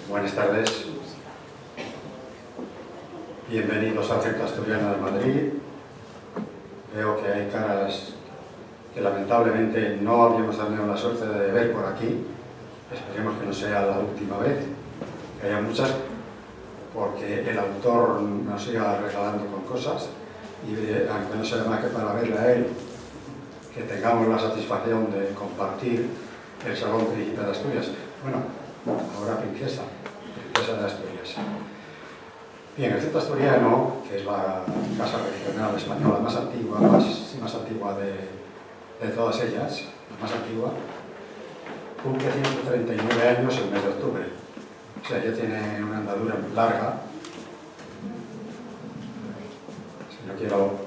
Buenas tardes. Bienvenidos al Centro Asturiano de Madrid. Veo que hay caras que lamentablemente no habíamos tenido la suerte de ver por aquí. Esperemos que no sea la última vez, que haya muchas, porque el autor nos siga regalando con cosas y aunque no sea más que para verle a él, que tengamos la satisfacción de compartir el Salón Príncipe de Asturias. Bueno, ahora princesa de Asturias. Bien, el Centro Asturiano, que es la casa regional española más antigua, más antigua de todas ellas, la más antigua, cumple 139 años el mes de octubre. O sea, ya tiene una andadura larga. Si no quiero...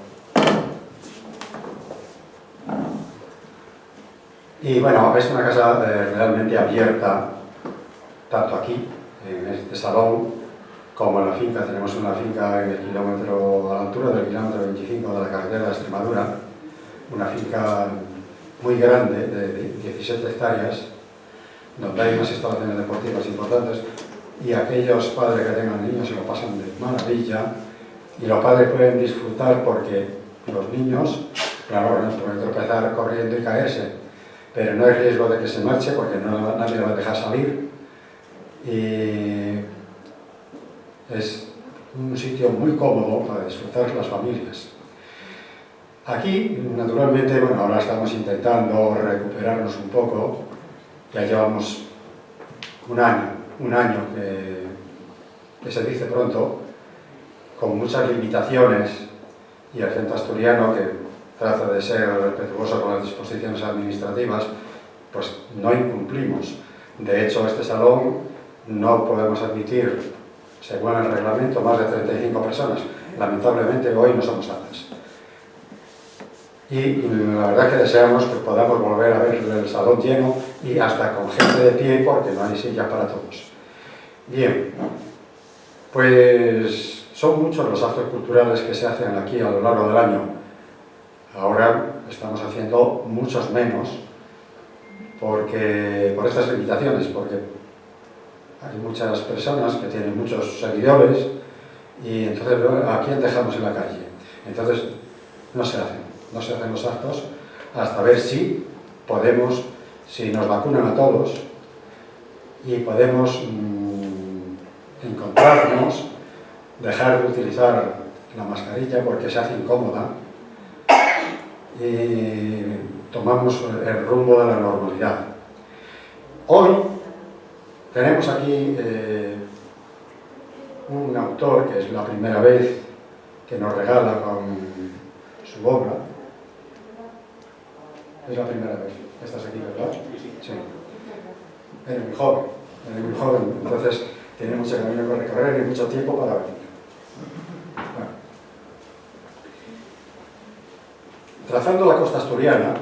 Y bueno, es una casa realmente abierta, tanto aquí, en este salón, como en la finca. Tenemos una finca en el kilómetro, a la altura del kilómetro 25 de la carretera de Extremadura, una finca muy grande, de 17 hectáreas, donde hay unas instalaciones deportivas importantes, y aquellos padres que tengan niños se lo pasan de maravilla, y los padres pueden disfrutar porque los niños, claro, no pueden tropezar corriendo y caerse, pero no hay riesgo de que se marche porque nadie lo va a dejar salir, y es un sitio muy cómodo para disfrutar las familias. Aquí, naturalmente, bueno, ahora estamos intentando recuperarnos un poco. Ya llevamos un año que se dice pronto, con muchas limitaciones, y el Centro Asturiano, que trata de ser respetuoso con las disposiciones administrativas, pues no incumplimos. De hecho, este salón no podemos admitir, según el reglamento, más de 35 personas. Lamentablemente hoy no somos tantas. Y la verdad que deseamos que podamos volver a ver el salón lleno y hasta con gente de pie, porque no hay sillas para todos. Bien, pues son muchos los actos culturales que se hacen aquí a lo largo del año. Ahora estamos haciendo muchos menos por estas limitaciones, porque hay muchas personas que tienen muchos seguidores y entonces ¿a quién dejamos en la calle? Entonces no se hacen los actos hasta ver si podemos, si nos vacunan a todos y podemos encontrarnos, dejar de utilizar la mascarilla porque se hace incómoda y tomamos el rumbo de la normalidad. Hoy tenemos aquí un autor que es la primera vez que nos regala con su obra. Es la primera vez. ¿Estás aquí, verdad? Sí. Eres muy joven, entonces tiene mucho camino por recorrer y mucho tiempo para venir. Bueno. Trazando la costa asturiana,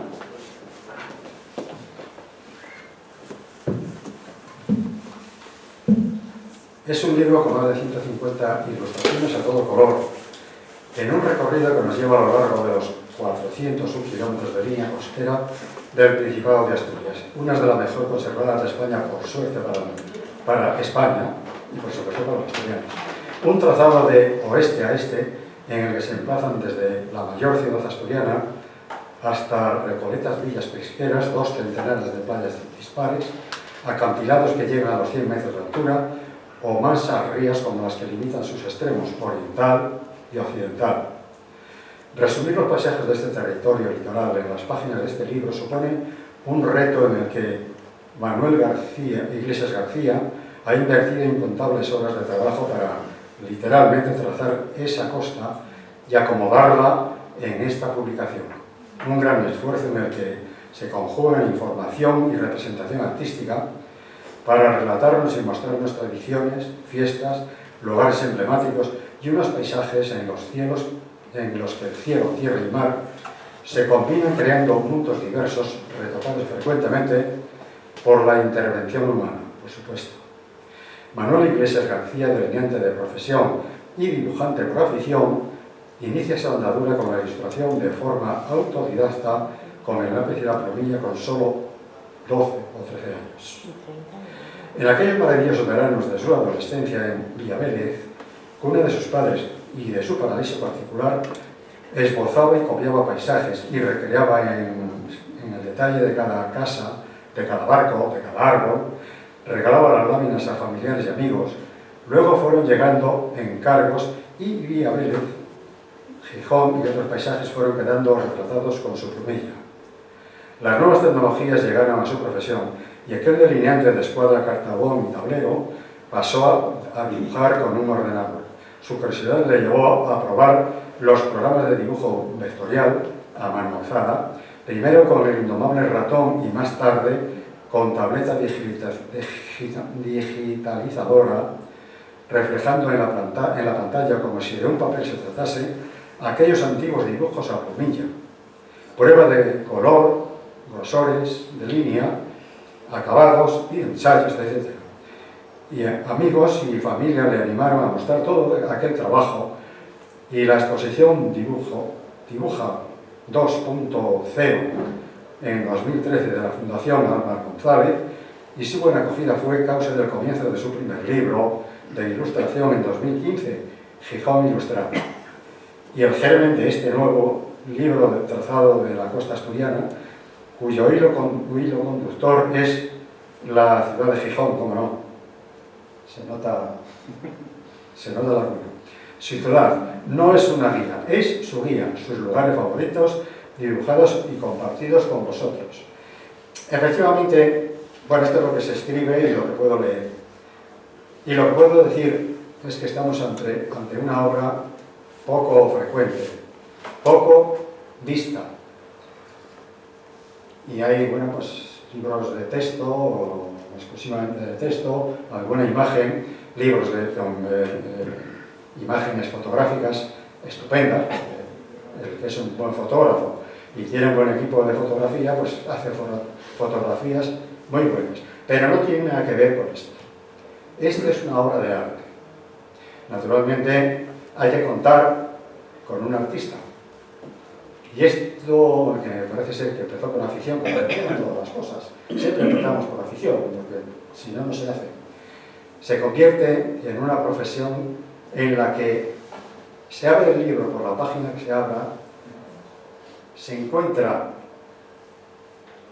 es un libro con más de 150 ilustraciones a todo color, en un recorrido que nos lleva a lo largo de los 401 kilómetros de línea costera del Principado de Asturias, una de las mejor conservadas de España, por suerte para España y por supuesto para los asturianos. Un trazado de oeste a este en el que se emplazan desde la mayor ciudad asturiana hasta recoletas villas pesqueras, 2 centenares de playas dispares, acantilados que llegan a los 100 metros de altura, o mansas rías como las que limitan sus extremos oriental y occidental. Resumir los paisajes de este territorio litoral en las páginas de este libro supone un reto en el que Manuel Iglesias García ha invertido incontables horas de trabajo para literalmente trazar esa costa y acomodarla en esta publicación. Un gran esfuerzo en el que se conjugan información y representación artística para relatarnos y mostrarnos tradiciones, fiestas, lugares emblemáticos y unos paisajes en los que el cielo, tierra y mar se combinan creando mundos diversos, retocados frecuentemente por la intervención humana, por supuesto. Manuel Iglesias García, delineante de profesión y dibujante por afición, inicia esa andadura con la ilustración de forma autodidacta, con el lápiz y la plumilla, con solo 12 o 13 años. En aquellos maravillosos veranos de su adolescencia en Villavélez, cuna de sus padres y de su paraíso particular, esbozaba y copiaba paisajes y recreaba en el detalle de cada casa, de cada barco, de cada árbol, regalaba las láminas a familiares y amigos. Luego fueron llegando encargos y Villavélez, Gijón y otros paisajes fueron quedando retratados con su plumilla. Las nuevas tecnologías llegaron a su profesión y aquel delineante de escuadra, cartabón y tablero pasó a dibujar con un ordenador. Su curiosidad le llevó a probar los programas de dibujo vectorial a mano alzada, primero con el indomable ratón y más tarde con tableta digitalizadora, reflejando en la pantalla como si de un papel se tratase aquellos antiguos dibujos a plumilla. Prueba de color, grosores, de línea, acabados y ensayos, etc. Y amigos y familia le animaron a mostrar todo aquel trabajo y la exposición Dibuja 2.0 en 2013 de la Fundación Álvaro González, y su buena acogida fue causa del comienzo de su primer libro de ilustración en 2015, Gijón Ilustrado. Y el germen de este nuevo libro de trazado de la costa asturiana, cuyo hilo conductor es la ciudad de Gijón, como no, se nota la orgullo. Su ciudad no es una guía, es su guía, sus lugares favoritos, dibujados y compartidos con vosotros. Efectivamente, bueno, esto es lo que se escribe y lo que puedo leer. Y lo que puedo decir es que estamos ante una obra poco frecuente, poco vista. Y hay, bueno, pues libros de texto, o exclusivamente de texto, alguna imagen, libros con imágenes fotográficas estupendas. El que es un buen fotógrafo y tiene un buen equipo de fotografía, pues hace fotografías muy buenas. Pero no tiene nada que ver con esto. Esto es una obra de arte. Naturalmente hay que contar con un artista. Y esto, que parece ser que empezó con afición, como en todas las cosas. Siempre empezamos por afición, porque si no, no se hace. Se convierte en una profesión en la que se abre el libro por la página que se abra, se encuentra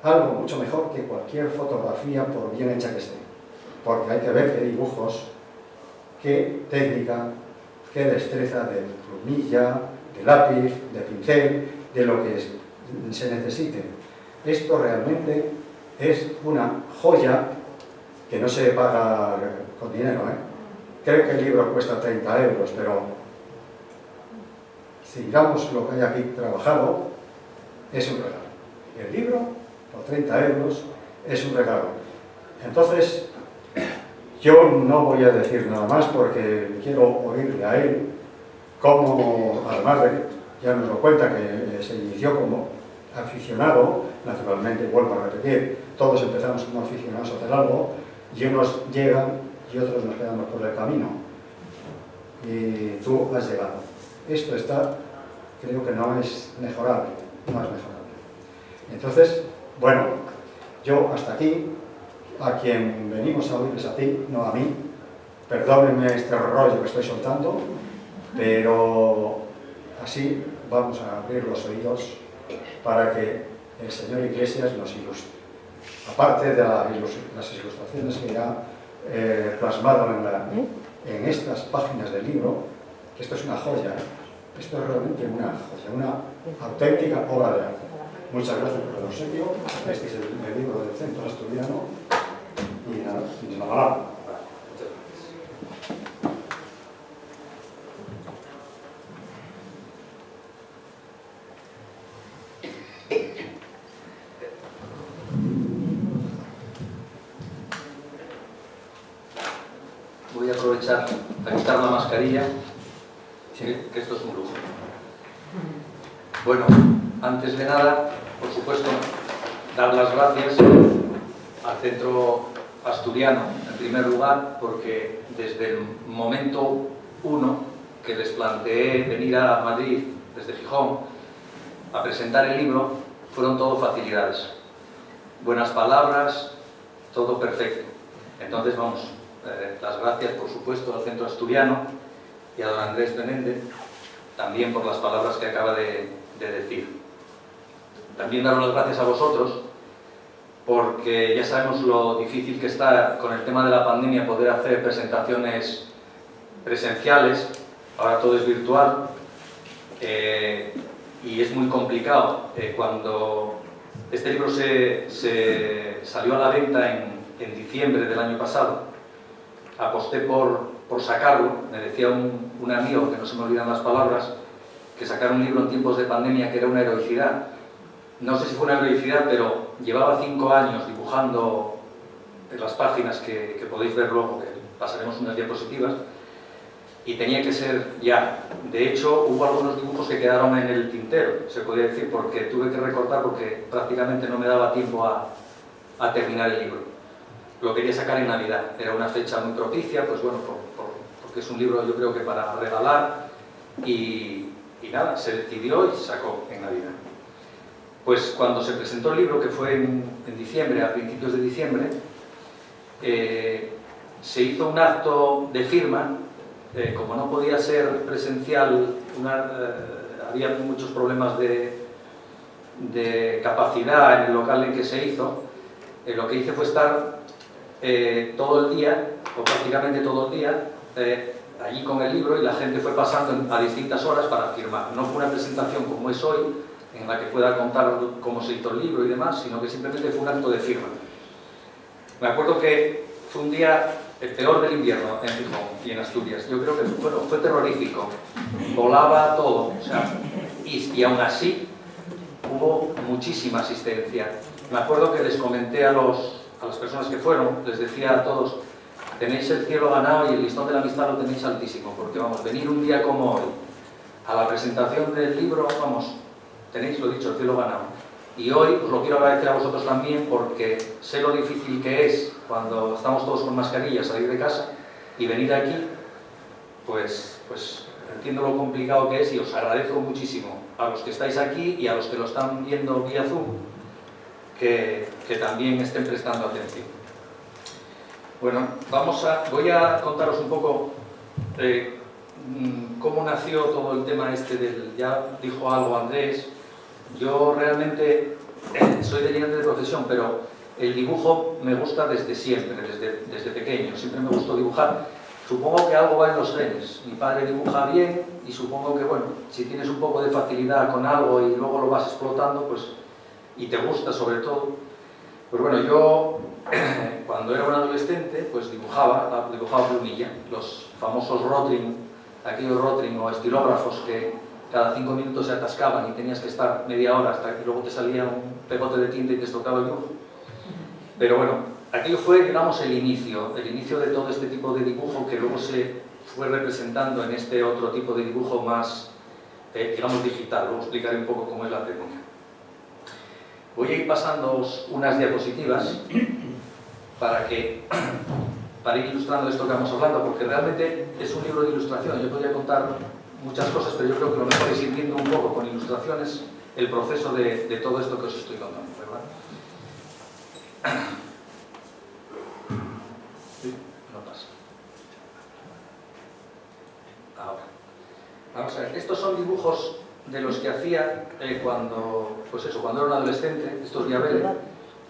algo mucho mejor que cualquier fotografía, por bien hecha que esté. Porque hay que ver qué dibujos, qué técnica, qué destreza de plumilla, de lápiz, de pincel, de lo que se necesite. Esto realmente es una joya que no se paga con dinero, Creo que el libro cuesta 30 euros, pero si digamos lo que hay aquí trabajado, es un regalo. El libro, por 30 euros, es un regalo. Entonces, yo no voy a decir nada más porque quiero oírle a él cómo, además de que ya nos lo cuenta, que se inició como aficionado, naturalmente, vuelvo a repetir, todos empezamos como aficionados a hacer algo, y unos llegan y otros nos quedamos por el camino. Y tú has llegado. Esto está, creo que no es mejorable, no es mejorable. Entonces, bueno, yo hasta aquí, a quien venimos a oír es a ti, no a mí. Perdónenme este rollo que estoy soltando, pero así vamos a abrir los oídos para que el señor Iglesias nos ilustre. Aparte de las ilustraciones que ya plasmado en estas páginas del libro, que esto es una joya, esto es realmente una joya, una auténtica obra de arte. Muchas gracias por el obsequio. Este es el libro del Centro Asturiano y nada, sin la palabra. Voy a aprovechar para quitar la mascarilla, que esto es un lujo. Bueno, antes de nada, por supuesto, dar las gracias al Centro Asturiano, en primer lugar, porque desde el momento 1 que les planteé venir a Madrid desde Gijón a presentar el libro, fueron todo facilidades. buenas palabras, todo perfecto. Entonces, vamos, las gracias, por supuesto, al Centro Asturiano y a don Andrés Benéndez, también por las palabras que acaba de decir. También daros las gracias a vosotros, porque ya sabemos lo difícil que está con el tema de la pandemia poder hacer presentaciones presenciales, ahora todo es virtual, y es muy complicado. Cuando este libro se salió a la venta en diciembre del año pasado, aposté por sacarlo. Me decía un amigo, que no se me olvidan las palabras, que sacar un libro en tiempos de pandemia que era una heroicidad. No sé si fue una heroicidad, pero llevaba 5 años dibujando en las páginas que podéis ver luego, que pasaremos unas diapositivas, y tenía que ser ya. De hecho, hubo algunos dibujos que quedaron en el tintero, se podría decir, porque tuve que recortar porque prácticamente no me daba tiempo a terminar el libro. Lo quería sacar en Navidad, era una fecha muy propicia, pues bueno, porque es un libro, yo creo que para regalar, y nada, se decidió y se sacó en Navidad. Pues cuando se presentó el libro, que fue en diciembre, a principios de diciembre, se hizo un acto de firma. Como no podía ser presencial, había muchos problemas de capacidad en el local en que se hizo, lo que hice fue estar todo el día, o prácticamente todo el día, allí con el libro, y la gente fue pasando a distintas horas para firmar. No fue una presentación como es hoy, en la que pueda contar cómo se hizo el libro y demás, sino que simplemente fue un acto de firma. Me acuerdo que fue un día el peor del invierno en Gijón y en Asturias. Yo creo que fue terrorífico. Volaba todo, o sea, y aún así hubo muchísima asistencia. Me acuerdo que les comenté a las personas que fueron, les decía a todos: tenéis el cielo ganado y el listón de la amistad lo tenéis altísimo, porque vamos, venir un día como hoy a la presentación del libro, vamos, tenéis, lo dicho, el cielo ganado. Y hoy os lo quiero agradecer a vosotros también, porque sé lo difícil que es cuando estamos todos con mascarillas salir de casa y venir aquí, pues entiendo lo complicado que es, y os agradezco muchísimo a los que estáis aquí y a los que lo están viendo vía Zoom, que también estén prestando atención. Bueno, voy a contaros un poco cómo nació todo el tema este ya dijo algo Andrés. Yo realmente soy delineante de profesión, pero el dibujo me gusta desde siempre, desde pequeño. Siempre me gustó dibujar. Supongo que algo va en los genes. Mi padre dibuja bien y supongo que, bueno, si tienes un poco de facilidad con algo y luego lo vas explotando, pues, y te gusta sobre todo. Pues bueno, yo cuando era un adolescente, pues dibujaba plumilla. Los famosos Rotring, aquellos Rotring o estilógrafos que cada 5 minutos se atascaban y tenías que estar media hora hasta que luego te salía un pegote de tinta y te tocaba el dibujo. Pero bueno, aquello fue, digamos, el inicio de todo este tipo de dibujo, que luego se fue representando en este otro tipo de dibujo más, digamos, digital. Luego explicaré un poco cómo es la técnica. Voy a ir pasándoos unas diapositivas para ir ilustrando esto que vamos hablando, porque realmente es un libro de ilustración. Yo podría contar muchas cosas, pero yo creo que lo mejor es ir viendo un poco con ilustraciones el proceso de todo esto que os estoy contando, ¿verdad? Sí, no pasa. Ahora, vamos a ver, estos son dibujos de los que hacía cuando era un adolescente, estos diabeles,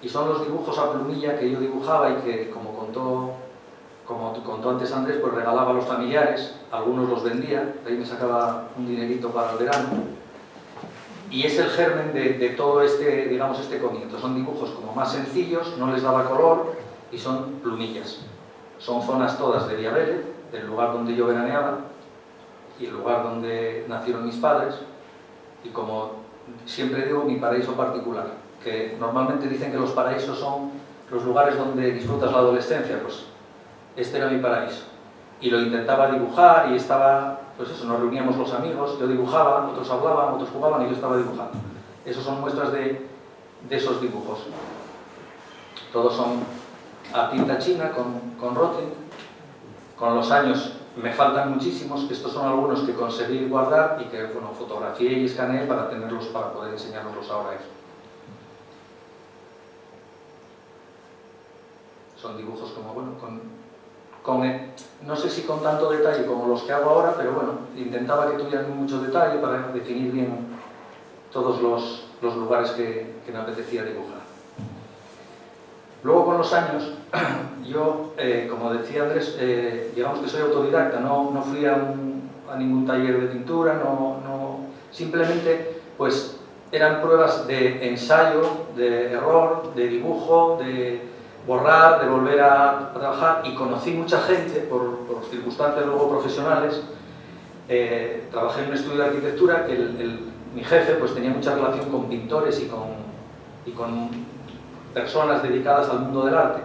y son los dibujos a plumilla que yo dibujaba y que, como contó antes Andrés, pues regalaba a los familiares, algunos los vendía, de ahí me sacaba un dinerito para el verano, y es el germen de todo este, digamos, este comienzo. Son dibujos como más sencillos, no les daba color, y son plumillas. Son zonas todas de Diabele, del lugar donde yo veraneaba, y el lugar donde nacieron mis padres, y como siempre digo, mi paraíso particular, que normalmente dicen que los paraísos son los lugares donde disfrutas la adolescencia, pues este era mi paraíso. Y lo intentaba dibujar y estaba, pues eso, nos reuníamos los amigos, yo dibujaba, otros hablaban, otros jugaban y yo estaba dibujando. Esas son muestras de esos dibujos. Todos son a tinta china, con Rotring. Con los años me faltan muchísimos, estos son algunos que conseguí guardar y que, bueno, fotografié y escaneé para tenerlos, para poder enseñároslos ahora. son dibujos como, bueno, no sé si con tanto detalle como los que hago ahora, pero bueno, intentaba que tuvieran mucho detalle para definir bien todos los lugares que me apetecía dibujar. Luego, con los años, yo, como decía Andrés, digamos que soy autodidacta, no fui a ningún taller de pintura, simplemente pues eran pruebas de ensayo, de error, de dibujo, de borrar, de volver a trabajar, y conocí mucha gente por circunstancias luego profesionales. Trabajé en un estudio de arquitectura que mi jefe pues tenía mucha relación con pintores y con personas dedicadas al mundo del arte.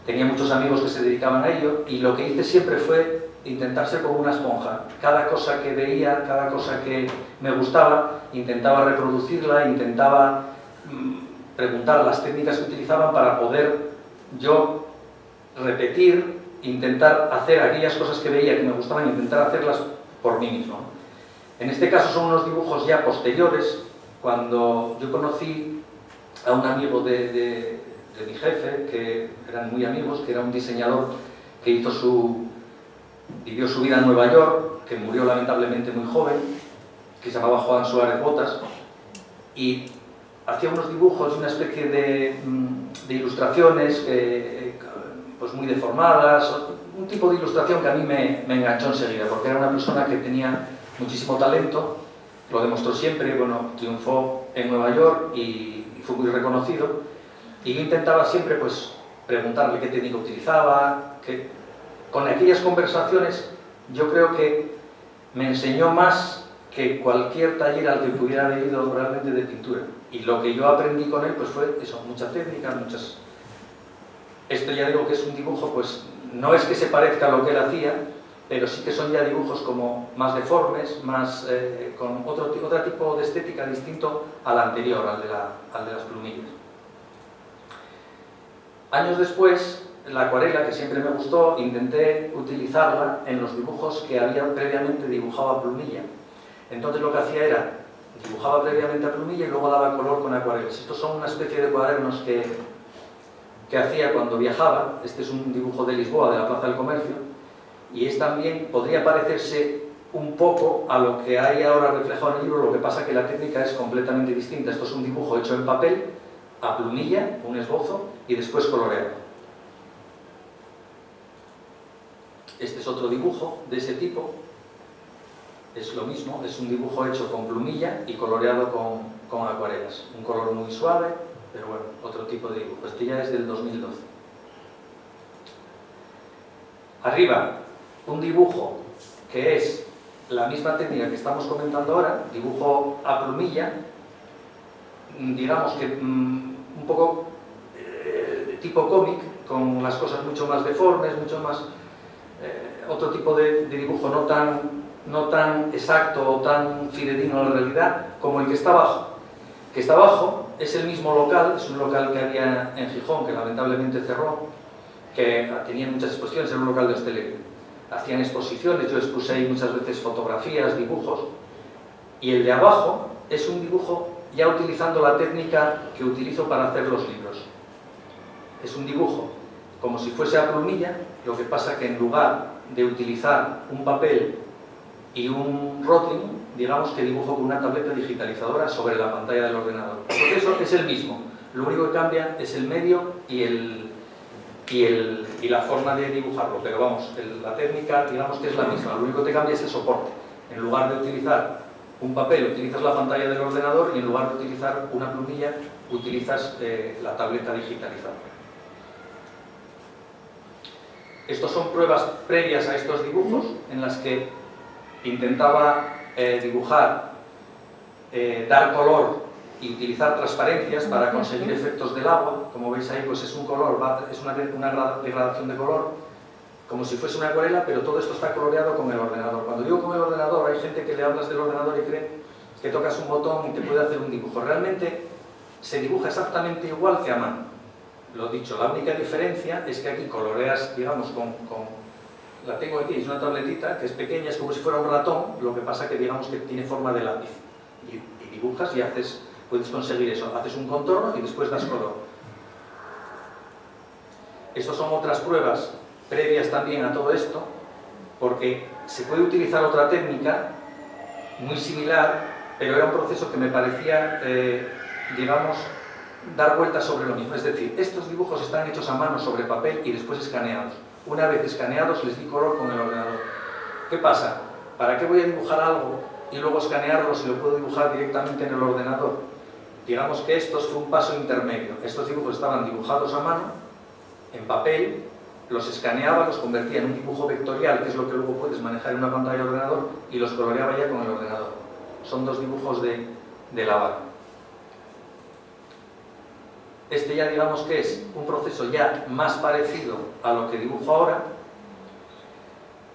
Tenía muchos amigos que se dedicaban a ello, y lo que hice siempre fue intentar ser como una esponja. Cada cosa que veía, cada cosa que me gustaba, intentaba reproducirla, intentaba preguntar las técnicas que utilizaban para poder yo repetir, intentar hacer aquellas cosas que veía que me gustaban, intentar hacerlas por mí mismo. En este caso son unos dibujos ya posteriores, cuando yo conocí a un amigo de mi jefe, que eran muy amigos, que era un diseñador que vivió su vida en Nueva York, que murió lamentablemente muy joven, que se llamaba Juan Suárez Botas, y hacía unos dibujos, una especie de ilustraciones pues muy deformadas, un tipo de ilustración que a mí me enganchó enseguida, porque era una persona que tenía muchísimo talento, lo demostró siempre, bueno, triunfó en Nueva York y fue muy reconocido, y yo intentaba siempre pues preguntarle qué técnica utilizaba, con aquellas conversaciones yo creo que me enseñó más que cualquier taller al que pudiera haber ido realmente de pintura. Y lo que yo aprendí con él pues fue eso, mucha técnica, Esto ya digo que es un dibujo, pues no es que se parezca a lo que él hacía, pero sí que son ya dibujos como más deformes, con otro tipo de estética distinto al anterior, al de las plumillas. Años después, la acuarela, que siempre me gustó, intenté utilizarla en los dibujos que había previamente dibujado a plumilla. Entonces lo que hacía era, dibujaba previamente a plumilla y luego daba color con acuarelas. Estos son una especie de cuadernos que hacía cuando viajaba. Este es un dibujo de Lisboa, de la Plaza del Comercio, y es también, podría parecerse un poco a lo que hay ahora reflejado en el libro, lo que pasa que la técnica es completamente distinta. Esto es un dibujo hecho en papel, a plumilla, un esbozo, y después coloreado. Este es otro dibujo de ese tipo, es lo mismo, es un dibujo hecho con plumilla y coloreado con acuarelas. Un color muy suave, pero bueno, otro tipo de dibujo. Este ya es del 2012. Arriba, un dibujo que es la misma técnica que estamos comentando ahora, dibujo a plumilla, digamos que un poco tipo cómic, con las cosas mucho más deformes, mucho más... otro tipo de dibujo no tan exacto o tan fidedigno a la realidad como el que está abajo. El que está abajo es el mismo local, es un local que había en Gijón, que lamentablemente cerró, que tenía muchas exposiciones, era un local de hostelería. Hacían exposiciones, yo expuse ahí muchas veces fotografías, dibujos, y el de abajo es un dibujo ya utilizando la técnica que utilizo para hacer los libros. Es un dibujo como si fuese a plumilla, lo que pasa que en lugar de utilizar un papel y un Rotring, digamos que dibujo con una tableta digitalizadora sobre la pantalla del ordenador. El proceso es el mismo, lo único que cambia es el medio y la forma de dibujarlo, pero vamos, la técnica digamos que es la misma, lo único que te cambia es el soporte. En lugar de utilizar un papel, utilizas la pantalla del ordenador, y en lugar de utilizar una plumilla, utilizas la tableta digitalizada. Estos son pruebas previas a estos dibujos, en las que intentaba dibujar, dar color y utilizar transparencias para conseguir efectos del agua. Como veis ahí, pues es un color, es una degradación de color, como si fuese una acuarela, pero todo esto está coloreado con el ordenador. Cuando digo con el ordenador, hay gente que le hablas del ordenador y cree que tocas un botón y te puede hacer un dibujo. Realmente se dibuja exactamente igual que a mano. Lo dicho, la única diferencia es que aquí coloreas, digamos, la tengo aquí, es una tabletita que es pequeña, es como si fuera un ratón, lo que pasa que digamos que tiene forma de lápiz. Y dibujas y puedes conseguir eso, haces un contorno y después das color. Estas son otras pruebas previas también a todo esto, porque se puede utilizar otra técnica muy similar, pero era un proceso que me parecía, digamos, dar vueltas sobre lo mismo. Es decir, estos dibujos están hechos a mano sobre papel y después escaneados. Una vez escaneados les di color con el ordenador. ¿Qué pasa? ¿Para qué voy a dibujar algo y luego escanearlo si lo puedo dibujar directamente en el ordenador? Digamos que esto fue un paso intermedio. Estos dibujos estaban dibujados a mano, en papel, los escaneaba, los convertía en un dibujo vectorial, que es lo que luego puedes manejar en una pantalla de ordenador, y los coloreaba ya con el ordenador. Son dos dibujos de lavado. Este ya digamos que es un proceso ya más parecido a lo que dibujo ahora,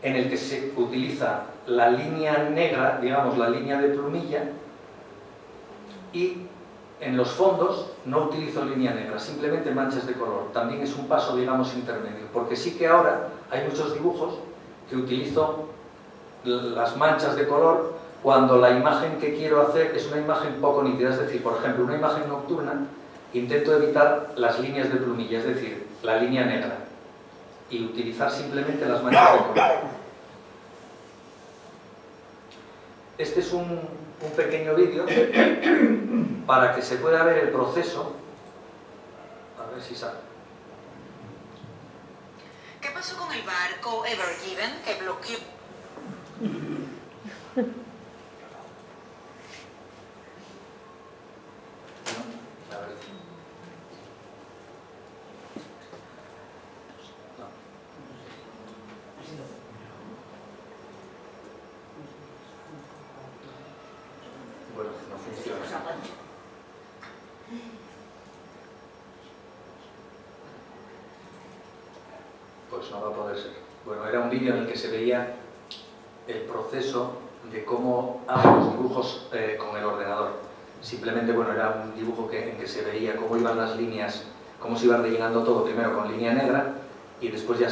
en el que se utiliza la línea negra, digamos la línea de plumilla, y en los fondos no utilizo línea negra, simplemente manchas de color. También es un paso, digamos, intermedio, porque sí que ahora hay muchos dibujos que utilizo las manchas de color cuando la imagen que quiero hacer es una imagen poco nítida. Es decir, por ejemplo, una imagen nocturna, intento evitar las líneas de plumilla, es decir, la línea negra, y utilizar simplemente las manchas de color. Este es un pequeño vídeo para que se pueda ver el proceso. A ver si sale. ¿Qué pasó con el barco Ever Given que bloqueó? A ver. Bueno, no funciona. Pues no va a poder ser. Bueno, era un vídeo en el que se veía el proceso de cómo hago los dibujos con el ordenador. Simplemente, bueno, era un dibujo en que se veía cómo iban las líneas, cómo se iba rellenando todo, primero con línea negra y después ya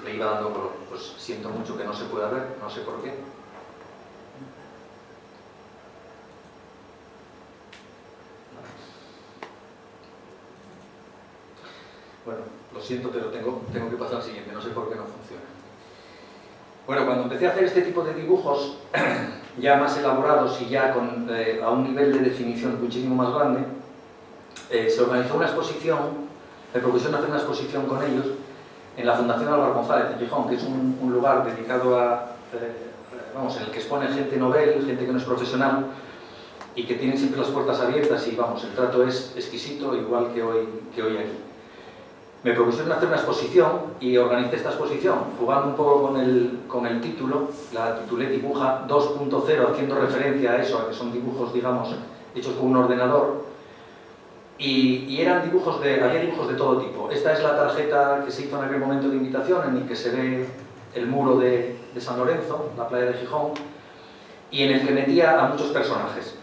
le iba dando color. Pues siento mucho que no se pueda ver, no sé por qué. Bueno, lo siento, pero tengo que pasar al siguiente, no sé por qué no funciona. Bueno, cuando empecé a hacer este tipo de dibujos, ya más elaborados y ya a un nivel de definición muchísimo más grande, se organizó una exposición, me propusieron hacer una exposición con ellos en la Fundación Álvaro González, en Gijón, que es un lugar dedicado vamos, en el que expone gente novel, gente que no es profesional, y que tienen siempre las puertas abiertas y, vamos, el trato es exquisito, igual que hoy aquí. Me propusieron hacer una exposición y organicé esta exposición, jugando un poco con el título. La titulé Dibuja 2.0, haciendo referencia a eso, a que son dibujos, digamos, hechos con un ordenador. Y había dibujos de todo tipo. Esta es la tarjeta que se hizo en aquel momento de invitación, en el que se ve el muro de San Lorenzo, la playa de Gijón, y en el que metía a muchos personajes.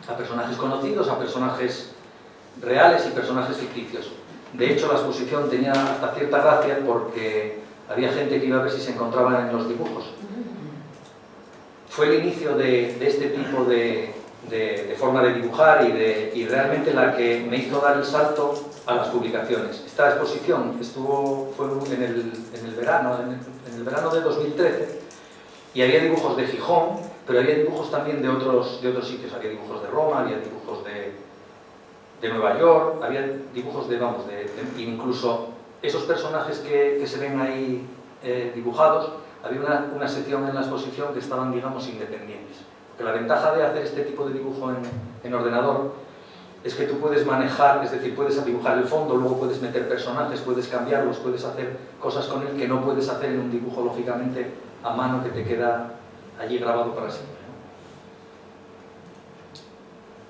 A personajes conocidos, a personajes reales y personajes ficticios. De hecho, la exposición tenía hasta cierta gracia porque había gente que iba a ver si se encontraban en los dibujos. Fue el inicio de este tipo de forma de dibujar y realmente la que me hizo dar el salto a las publicaciones. Esta exposición fue en el verano de 2013 y había dibujos de Gijón, pero había dibujos también de otros sitios. Había dibujos de Roma, había dibujos de Nueva York, había dibujos incluso esos personajes que se ven ahí dibujados, había una sección en la exposición que estaban, digamos, independientes. Porque la ventaja de hacer este tipo de dibujo en ordenador es que tú puedes manejar, es decir, puedes dibujar el fondo, luego puedes meter personajes, puedes cambiarlos, puedes hacer cosas con él que no puedes hacer en un dibujo, lógicamente, a mano que te queda allí grabado para siempre.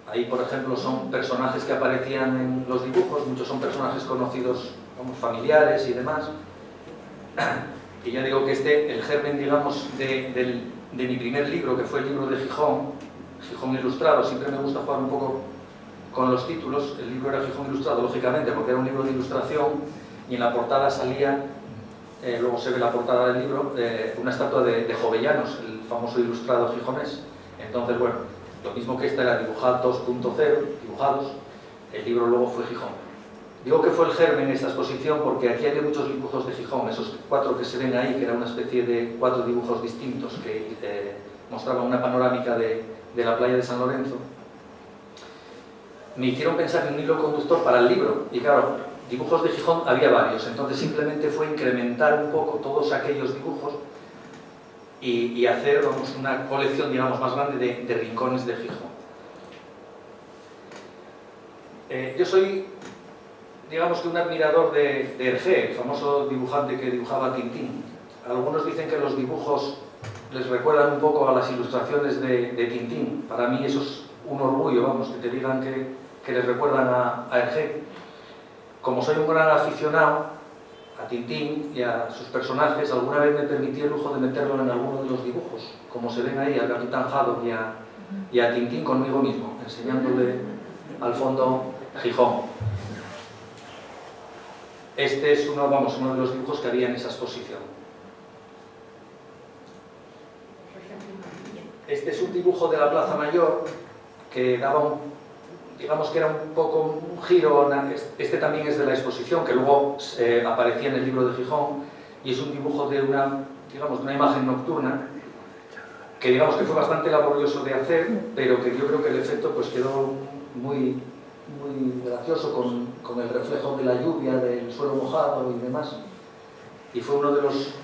Ahí, por ejemplo, son personajes que aparecían en los dibujos, muchos son personajes conocidos, como familiares y demás. Y ya digo que el germen, digamos, de mi primer libro, que fue el libro de Gijón Ilustrado, siempre me gusta jugar un poco con los títulos. El libro era Gijón Ilustrado, lógicamente, porque era un libro de ilustración, y en la portada salía, luego se ve la portada del libro, una estatua de Jovellanos, el famoso ilustrado gijonés. Entonces, bueno, lo mismo que esta era Dibujar 2.0, dibujados, el libro luego fue Gijón. Digo que fue el germen esta exposición porque aquí había muchos dibujos de Gijón, esos 4 que se ven ahí, que era una especie de 4 dibujos distintos que mostraban una panorámica de la playa de San Lorenzo. Me hicieron pensar en un hilo conductor para el libro, y claro, dibujos de Gijón había varios, entonces simplemente fue incrementar un poco todos aquellos dibujos y hacer, vamos, una colección, digamos, más grande de rincones de Gijón. Yo soy, digamos, que un admirador de Hergé, el famoso dibujante que dibujaba Tintín. Algunos dicen que los dibujos les recuerdan un poco a las ilustraciones de Tintín. Para mí eso es un orgullo, vamos, que te digan que les recuerdan a Hergé. Como soy un gran aficionado a Tintín y a sus personajes, alguna vez me permití el lujo de meterlo en alguno de los dibujos, como se ven ahí, al Capitán Haddock y a Tintín conmigo mismo, enseñándole al fondo Gijón. Este es uno de los dibujos que había en esa exposición. Este es un dibujo de la Plaza Mayor que daba digamos que era un poco un giro. Este también es de la exposición, que luego aparecía en el libro de Gijón, y es un dibujo de una imagen nocturna que digamos que fue bastante laborioso de hacer, pero que yo creo que el efecto pues quedó muy gracioso con el reflejo de la lluvia, del suelo mojado y demás, y fue uno de los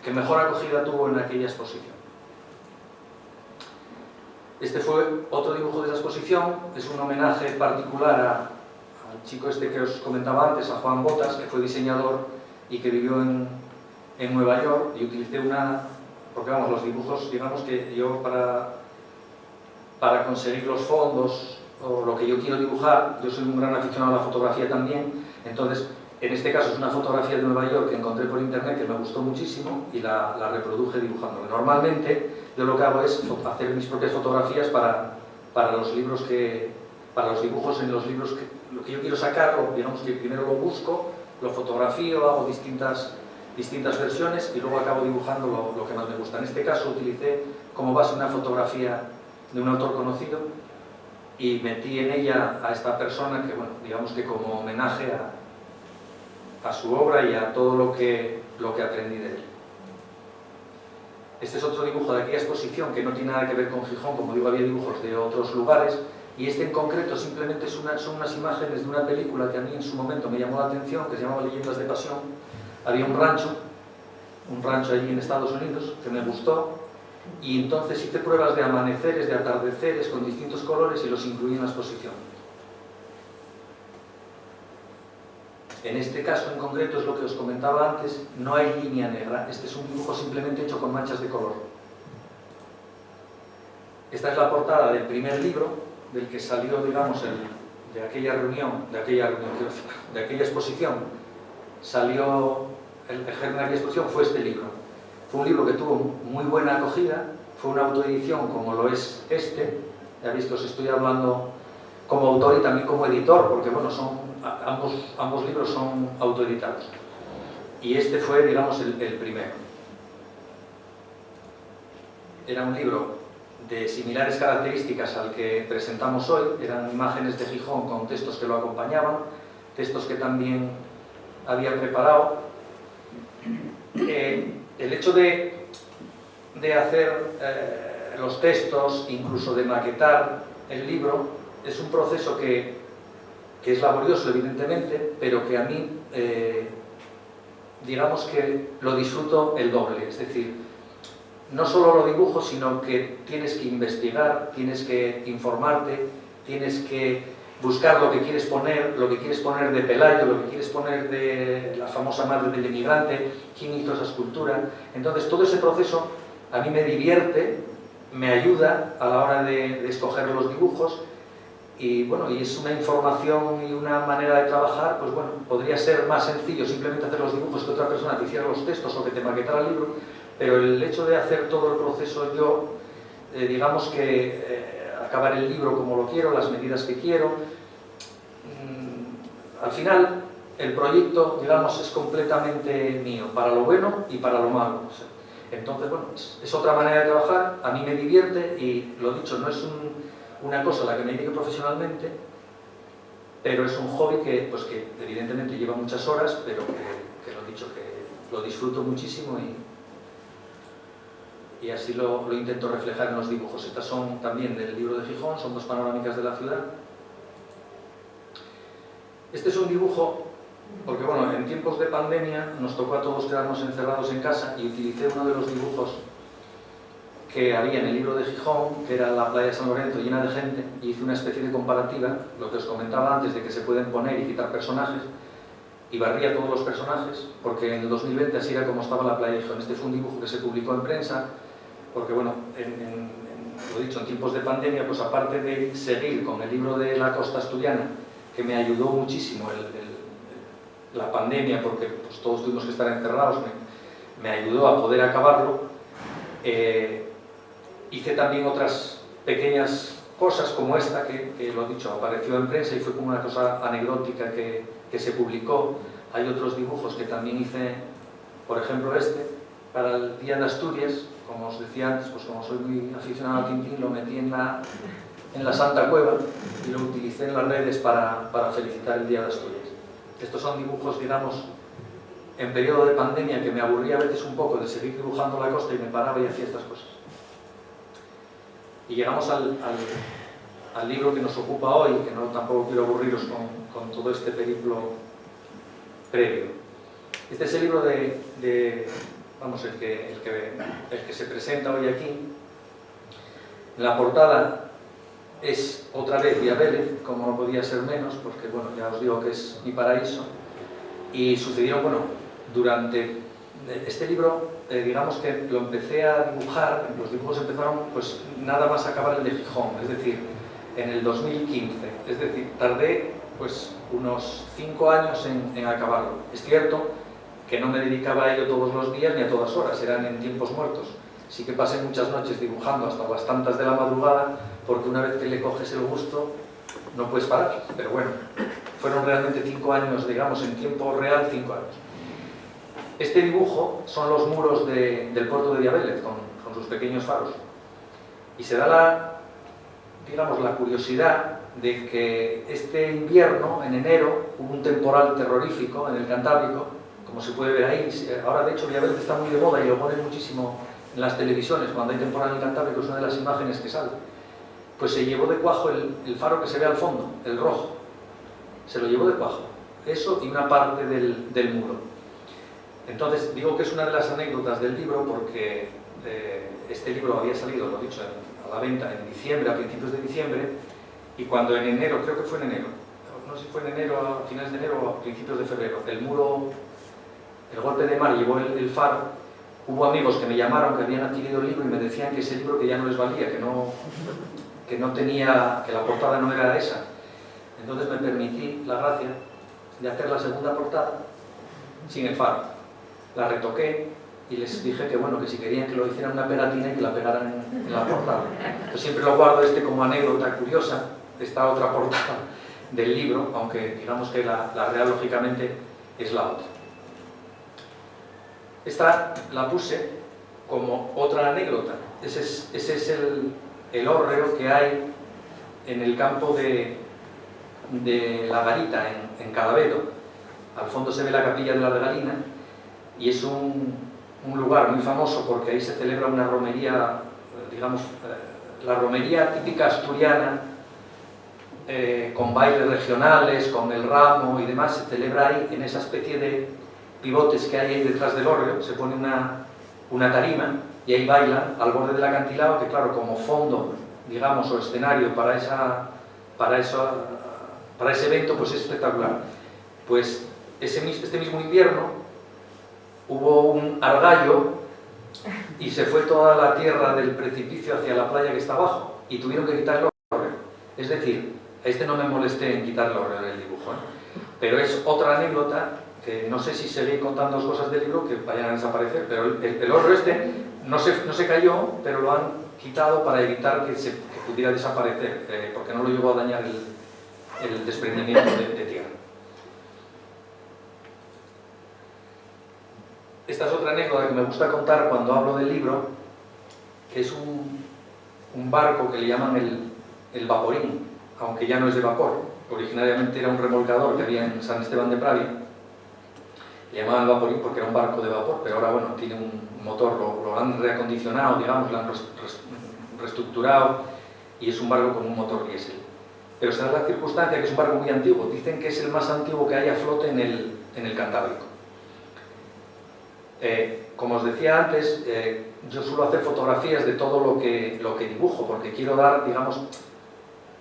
que mejor acogida tuvo en aquella exposición. Este fue otro dibujo de esa exposición, es un homenaje particular al chico este que os comentaba antes, a Juan Botas, que fue diseñador y que vivió en Nueva York, y utilicé porque vamos, los dibujos, digamos que yo para conseguir los fondos o lo que yo quiero dibujar, yo soy un gran aficionado a la fotografía también, entonces en este caso es una fotografía de Nueva York que encontré por internet que me gustó muchísimo y la reproduje dibujándolo. Normalmente yo lo que hago es hacer mis propias fotografías para los libros para los dibujos en los libros lo que yo quiero sacar, digamos que primero lo busco, lo fotografío, hago distintas versiones y luego acabo dibujando lo que más me gusta. En este caso utilicé como base una fotografía de un autor conocido y metí en ella a esta persona que, bueno, digamos que como homenaje a su obra y a todo lo que aprendí de él. Este es otro dibujo de aquella exposición que no tiene nada que ver con Gijón, como digo, había dibujos de otros lugares, y este en concreto simplemente son unas imágenes de una película que a mí en su momento me llamó la atención, que se llamaba Leyendas de Pasión. Había un rancho allí en Estados Unidos que me gustó, y entonces hice pruebas de amaneceres, de atardeceres con distintos colores y los incluí en la exposición. En este caso en concreto es lo que os comentaba antes, no hay línea negra, este es un dibujo simplemente hecho con manchas de color. Esta es la portada del primer libro, del que salió, digamos, de aquella exposición, salió, el germen de aquella exposición fue este libro. Fue un libro que tuvo muy buena acogida, fue una autoedición como lo es este, ya veis que os estoy hablando como autor y también como editor, porque bueno, ambos libros son autoeditados. Y este fue, digamos, el primero. Era un libro de similares características al que presentamos hoy, eran imágenes de Gijón con textos que lo acompañaban, textos que también había preparado. El hecho de hacer los textos, incluso de maquetar el libro, es un proceso que es laborioso, evidentemente, pero que a mí, digamos que lo disfruto el doble. Es decir, no solo lo dibujo, sino que tienes que investigar, tienes que informarte, tienes que buscar lo que quieres poner de Pelayo, lo que quieres poner de la famosa madre del emigrante, quién hizo esa escultura. Entonces, todo ese proceso a mí me divierte, me ayuda a la hora de escoger los dibujos. Y bueno, y es una información y una manera de trabajar, pues bueno, podría ser más sencillo simplemente hacer los dibujos que otra persona te hiciera los textos o que te maquetara el libro, pero el hecho de hacer todo el proceso yo, digamos que acabar el libro como lo quiero, las medidas que quiero, al final el proyecto, digamos, es completamente mío, para lo bueno y para lo malo. Entonces, bueno, es otra manera de trabajar, a mí me divierte y, lo dicho, no es una cosa a la que me dedique profesionalmente, pero es un hobby que evidentemente lleva muchas horas, pero que lo dicho, que lo disfruto muchísimo y así lo intento reflejar en los dibujos. Estas son también del libro de Gijón, son 2 panorámicas de la ciudad. Este es un dibujo, porque bueno, en tiempos de pandemia nos tocó a todos quedarnos encerrados en casa y utilicé uno de los dibujos que había en el libro de Gijón, que era la playa de San Lorenzo llena de gente, y hice una especie de comparativa, lo que os comentaba antes de que se pueden poner y quitar personajes, y barría todos los personajes, porque en el 2020 así era como estaba la playa de Gijón. Este fue un dibujo que se publicó en prensa, porque bueno, lo dicho, en tiempos de pandemia, pues aparte de seguir con el libro de la costa asturiana, que me ayudó muchísimo la pandemia, porque pues, todos tuvimos que estar encerrados, me ayudó a poder acabarlo. Hice también otras pequeñas cosas como esta, que lo dicho, apareció en prensa y fue como una cosa anecdótica que se publicó. Hay otros dibujos que también hice, por ejemplo este, para el Día de Asturias. Como os decía antes, pues como soy muy aficionado a Tintín, lo metí en la Santa Cueva y lo utilicé en las redes para felicitar el Día de Asturias. Estos son dibujos, digamos, en periodo de pandemia, que me aburría a veces un poco de seguir dibujando la costa y me paraba y hacía estas cosas. Y llegamos al libro que nos ocupa hoy, que no tampoco quiero aburriros con todo este periplo previo. Este es el libro vamos, el que se presenta hoy aquí. En la portada es otra vez Vía Vélez, como no podía ser menos, porque bueno, ya os digo que es mi paraíso. Y sucedieron, bueno, durante este libro, digamos que lo empecé a dibujar, los dibujos empezaron pues nada más acabar el de Gijón, es decir, en el 2015, es decir, tardé pues unos 5 años en acabarlo. Es cierto que no me dedicaba a ello todos los días ni a todas horas, eran en tiempos muertos. Sí que pasé muchas noches dibujando hasta las tantas de la madrugada, porque una vez que le coges el gusto, no puedes parar. Pero bueno, fueron realmente 5 años, digamos, en tiempo real, 5 años. Este dibujo son los muros del puerto de Vía Vélez, con sus pequeños faros. Y se da digamos, la curiosidad de que este invierno, en enero, hubo un temporal terrorífico en el Cantábrico, como se puede ver ahí. Ahora, de hecho, Vía Vélez está muy de moda y lo ponen muchísimo en las televisiones. Cuando hay temporal en el Cantábrico es una de las imágenes que sale. Pues se llevó de cuajo el faro que se ve al fondo, el rojo. Se lo llevó de cuajo. Eso y una parte del muro. Entonces, digo que es una de las anécdotas del libro porque este libro había salido, lo he dicho, a la venta en diciembre, a principios de diciembre, y cuando en enero, creo que fue en enero, no sé si fue en enero, a finales de enero o a principios de febrero, el muro, el golpe de mar llevó el faro, hubo amigos que me llamaron que habían adquirido el libro y me decían que ese libro que ya no les valía, que no tenía, que la portada no era esa. Entonces me permití la gracia de hacer la segunda portada sin el faro. La retoqué y les dije que bueno, que si querían que lo hicieran una pegatina y que la pegaran en la portada. Yo siempre lo guardo como anécdota curiosa, esta otra portada del libro, aunque digamos que la real lógicamente es la otra. Esta la puse como otra anécdota. Ese es el hórreo que hay en el campo de la Garita, en Cadavedo. Al fondo se ve la capilla de la Regalina y es un lugar muy famoso porque ahí se celebra una romería, digamos, la romería típica asturiana, con bailes regionales, con el ramo y demás, se celebra ahí en esa especie de pivotes que hay ahí detrás del hórreo. Se pone una tarima y ahí bailan al borde del acantilado, que claro, como fondo, digamos, o escenario para ese evento, pues es espectacular. Pues este mismo invierno hubo un argallo y se fue toda la tierra del precipicio hacia la playa que está abajo y tuvieron que quitar el hórreo. Es decir, a este no me molesté en quitar el hórreo en el dibujo, pero es otra anécdota que no sé si seguí contando cosas del libro que vayan a desaparecer, pero el hórreo no se cayó, pero lo han quitado para evitar que pudiera desaparecer, porque no lo llegó a dañar el desprendimiento de tierra. Esta es otra anécdota que me gusta contar cuando hablo del libro, que es un barco que le llaman el Vaporín, aunque ya no es de vapor, originariamente era un remolcador que había en San Esteban de Pravia. Le llamaban Vaporín porque era un barco de vapor, pero ahora bueno, tiene un motor, lo han reacondicionado, digamos, lo han reestructurado y es un barco con un motor diésel. Pero se da la circunstancia que es un barco muy antiguo. Dicen que es el más antiguo que hay a flote en el Cantábrico. Como os decía antes, yo suelo hacer fotografías de todo lo que dibujo, porque quiero dar, digamos,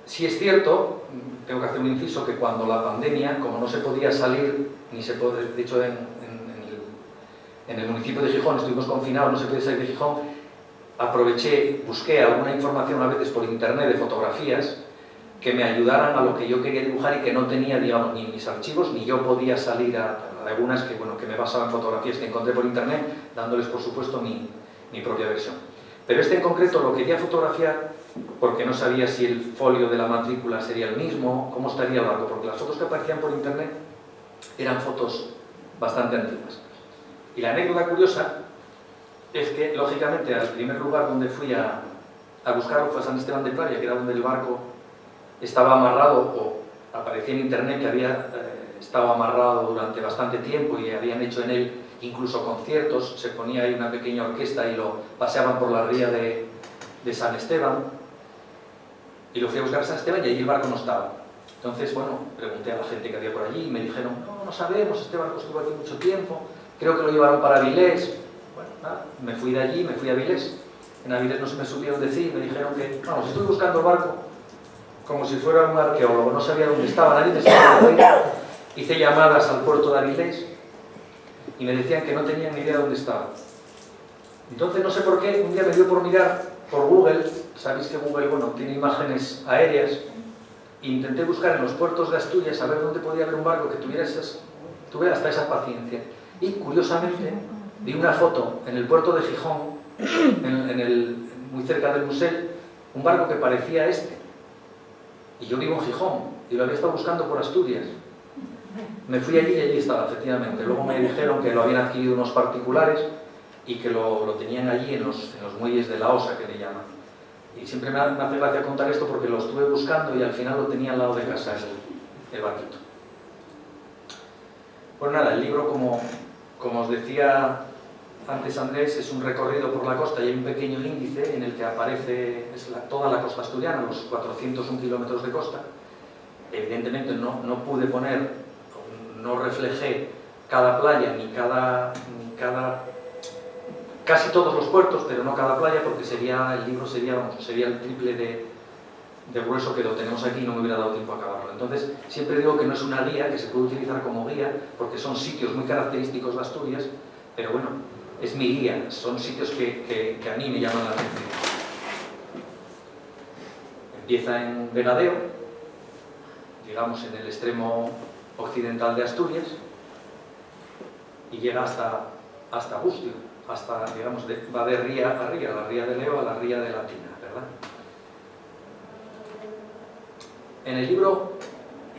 si es cierto, tengo que hacer un inciso, que cuando la pandemia, como no se podía salir, ni se puede, de hecho en el municipio de Gijón estuvimos confinados, no se podía salir de Gijón, aproveché, busqué alguna información a veces por internet de fotografías que me ayudaran a lo que yo quería dibujar y que no tenía, digamos, ni mis archivos, ni yo podía salir a algunas que, bueno, que me basaban en fotografías que encontré por internet, dándoles, por supuesto, mi propia versión. Pero este en concreto lo quería fotografiar porque no sabía si el folio de la matrícula sería el mismo, cómo estaría el barco, porque las fotos que aparecían por internet eran fotos bastante antiguas. Y la anécdota curiosa es que, lógicamente, al primer lugar donde fui a buscarlo fue a San Esteban de Pravia, que era donde el barco estaba amarrado, o aparecía en internet que había estado amarrado durante bastante tiempo y habían hecho en él incluso conciertos, se ponía ahí una pequeña orquesta y lo paseaban por la ría de San Esteban, y lo fui a buscar a San Esteban y allí el barco no estaba. Entonces, bueno, pregunté a la gente que había por allí y me dijeron, no sabemos, este barco estuvo aquí mucho tiempo, creo que lo llevaron para Avilés. Bueno, nada, me fui de allí, me fui a Avilés. En Avilés no se me supieron decir, me dijeron que, vamos, estoy buscando el barco como si fuera un arqueólogo, no sabía dónde estaba, nadie me sabía dónde. Hice llamadas al puerto de Avilés y me decían que no tenían ni idea de dónde estaba. Entonces, no sé por qué, un día me dio por mirar por Google, sabéis que Google, bueno, tiene imágenes aéreas, e intenté buscar en los puertos de Asturias a ver dónde podía haber un barco que tuviera hasta esa paciencia. Y, curiosamente, vi una foto en el puerto de Gijón, muy cerca del Musel, un barco que parecía este. Y yo vivo en Gijón, y lo había estado buscando por Asturias. Me fui allí y allí estaba, efectivamente. Luego me dijeron que lo habían adquirido unos particulares y que lo tenían allí en los muelles de la Osa, que le llaman. Y siempre me hace gracia contar esto porque lo estuve buscando y al final lo tenía al lado de casa, el barquito. Pues nada, el libro, como os decía antes Andrés, es un recorrido por la costa y hay un pequeño índice en el que aparece toda la costa asturiana, los 401 kilómetros de costa. Evidentemente no pude poner, no reflejé cada playa ni casi todos los puertos, pero no cada playa, porque el libro sería el triple de grueso que lo tenemos aquí y no me hubiera dado tiempo a acabarlo. Entonces, siempre digo que no es una guía, que se puede utilizar como guía, porque son sitios muy característicos de Asturias, pero bueno, es mi guía, son sitios que a mí me llaman la atención. Empieza en Vegadeo, digamos en el extremo occidental de Asturias, y llega hasta Bustio, digamos, va de ría a ría, la ría de Leo a la ría de la Tina, ¿verdad? En el libro,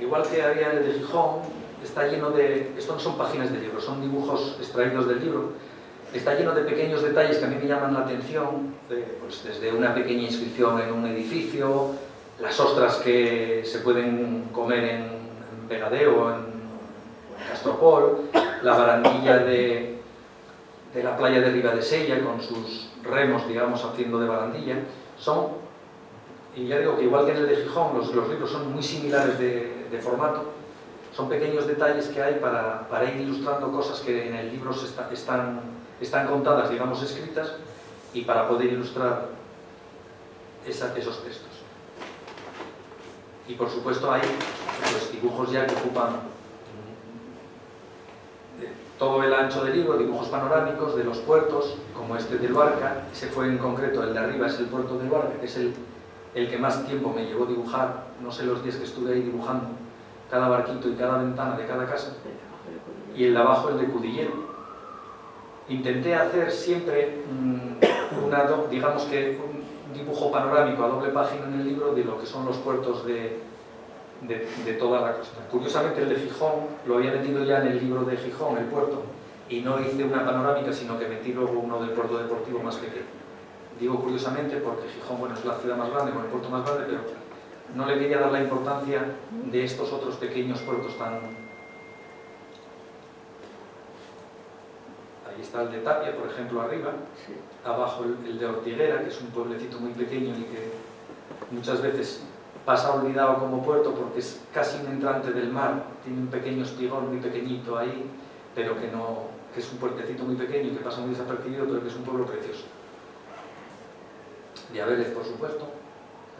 igual que había el de Gijón, está lleno de... Esto no son páginas de libro, son dibujos extraídos del libro. Está lleno de pequeños detalles que a mí me llaman la atención, pues desde una pequeña inscripción en un edificio, las ostras que se pueden comer en Vegadeo o en Castropol, la barandilla de la playa de Ribadesella con sus remos, digamos, haciendo de barandilla. Y ya digo que igual que en el de Gijón, los libros son muy similares de formato. Son pequeños detalles que hay para ir ilustrando cosas que en el libro están contadas, digamos, escritas, y para poder ilustrar esos textos. Y por supuesto hay pues, dibujos ya que ocupan todo el ancho del libro, dibujos panorámicos de los puertos, como este del Luarca. Ese fue en concreto, el de arriba es el puerto del Luarca, que es el que más tiempo me llevó dibujar, no sé los días que estuve ahí dibujando cada barquito y cada ventana de cada casa, y el de abajo el de Cudillero. Intenté hacer siempre digamos que un dibujo panorámico a doble página en el libro de lo que son los puertos de toda la costa. Curiosamente el de Gijón lo había metido ya en el libro de Gijón, el puerto, y no hice una panorámica, sino que metí luego uno del puerto deportivo más pequeño. Digo curiosamente porque Gijón, bueno, es la ciudad más grande, con el puerto más grande, pero no le quería dar la importancia de estos otros pequeños puertos tan... Ahí está el de Tapia, por ejemplo, arriba. Abajo el de Ortiguera, que es un pueblecito muy pequeño y que muchas veces pasa olvidado como puerto porque es casi un entrante del mar. Tiene un pequeño espigón muy pequeñito ahí, pero que es un puertecito muy pequeño y que pasa muy desapercibido, pero que es un pueblo precioso. Villabélez, por supuesto.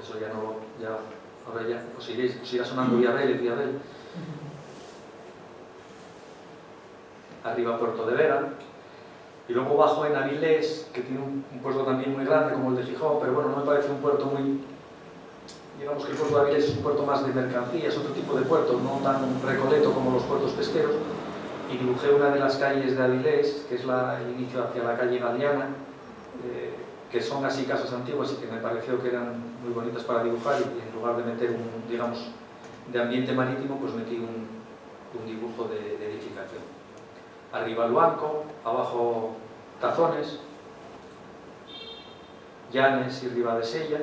Eso ya no... ahora ya os irá sonando Villabélez. Arriba Puerto de Vera. Y luego bajo en Avilés, que tiene un puerto también muy grande como el de Gijón, pero bueno, no me parece un puerto muy... Digamos que el puerto de Avilés es un puerto más de mercancías, otro tipo de puerto, no tan recoleto como los puertos pesqueros. Y dibujé una de las calles de Avilés, que es el inicio hacia la calle Galeana, que son así casas antiguas y que me pareció que eran muy bonitas para dibujar, y en lugar de meter un, digamos, de ambiente marítimo, pues metí un dibujo de edificación. Arriba Luanco, abajo Tazones, Llanes y Ribadesella.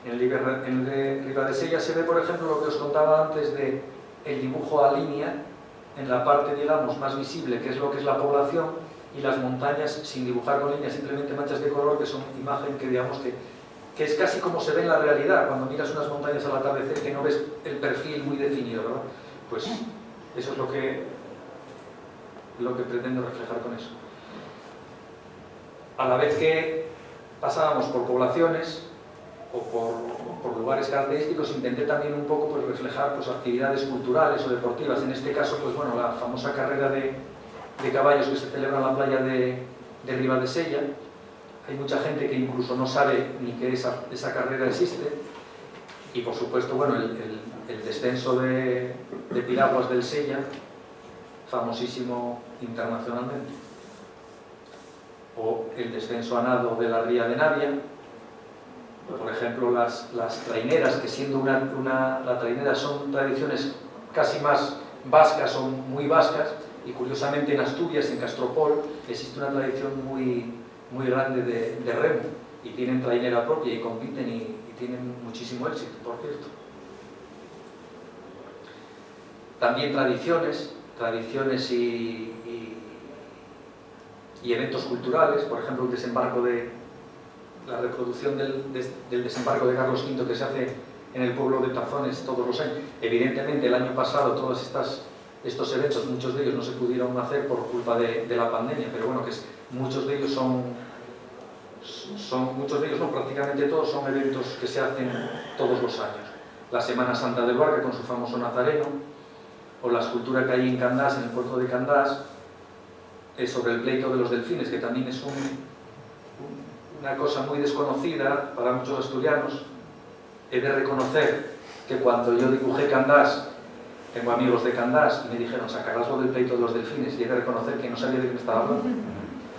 En el de Ribadesella se ve, por ejemplo, lo que os contaba antes de el dibujo a línea en la parte, digamos, más visible, que es lo que es la población, y las montañas sin dibujar con líneas, simplemente manchas de color, que son imagen que, digamos, que es casi como se ve en la realidad, cuando miras unas montañas al atardecer, que no ves el perfil muy definido, ¿verdad? Pues eso es lo que pretendo reflejar con eso. A la vez que pasábamos por poblaciones o por lugares característicos, intenté también un poco pues, reflejar pues, actividades culturales o deportivas. En este caso, pues bueno, la famosa carrera de caballos que se celebra en la playa de Ribadesella. Hay mucha gente que incluso no sabe ni que esa carrera existe. Y por supuesto, bueno, el descenso de piraguas del Sella, famosísimo internacionalmente. O el descenso a nado de la ría de Navia. Por ejemplo, las traineras, que siendo la trainera son tradiciones casi más vascas, son muy vascas, y curiosamente en Asturias, en Castropol, existe una tradición muy grande de remo, y tienen trainera propia y compiten y tienen muchísimo éxito, por cierto. También tradiciones y eventos culturales, por ejemplo, el desembarco la reproducción del desembarco de Carlos V que se hace en el pueblo de Tazones todos los años. Evidentemente, el año pasado todos estos eventos, muchos de ellos no se pudieron hacer por culpa de la pandemia, pero bueno, muchos de ellos prácticamente todos son eventos que se hacen todos los años. La Semana Santa de Luarca con su famoso Nazareno, o la escultura que hay en Candás, en el puerto de Candás, sobre el pleito de los delfines, que también es una cosa muy desconocida para muchos asturianos. He de reconocer que cuando yo dibujé Candás, tengo amigos de Candás y me dijeron, sacarás lo del pleito de los delfines, y he de reconocer que no sabía de qué me estaba hablando.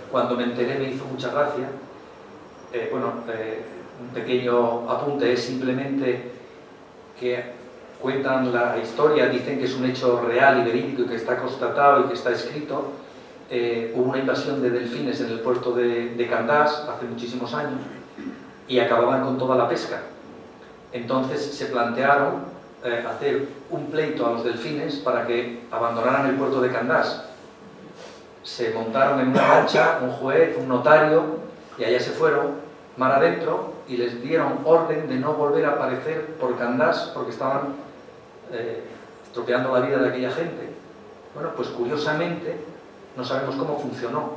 Cuando me enteré me hizo mucha gracia. Un pequeño apunte es simplemente que cuentan la historia, dicen que es un hecho real y verídico y que está constatado y que está escrito. Hubo una invasión de delfines en el puerto de Candás hace muchísimos años y acababan con toda la pesca. Entonces se plantearon hacer un pleito a los delfines para que abandonaran el puerto de Candás. Se montaron en una lancha, un juez, un notario, y allá se fueron, mar adentro, y les dieron orden de no volver a aparecer por Candás porque estaban estropeando la vida de aquella gente. Bueno, pues curiosamente no sabemos cómo funcionó,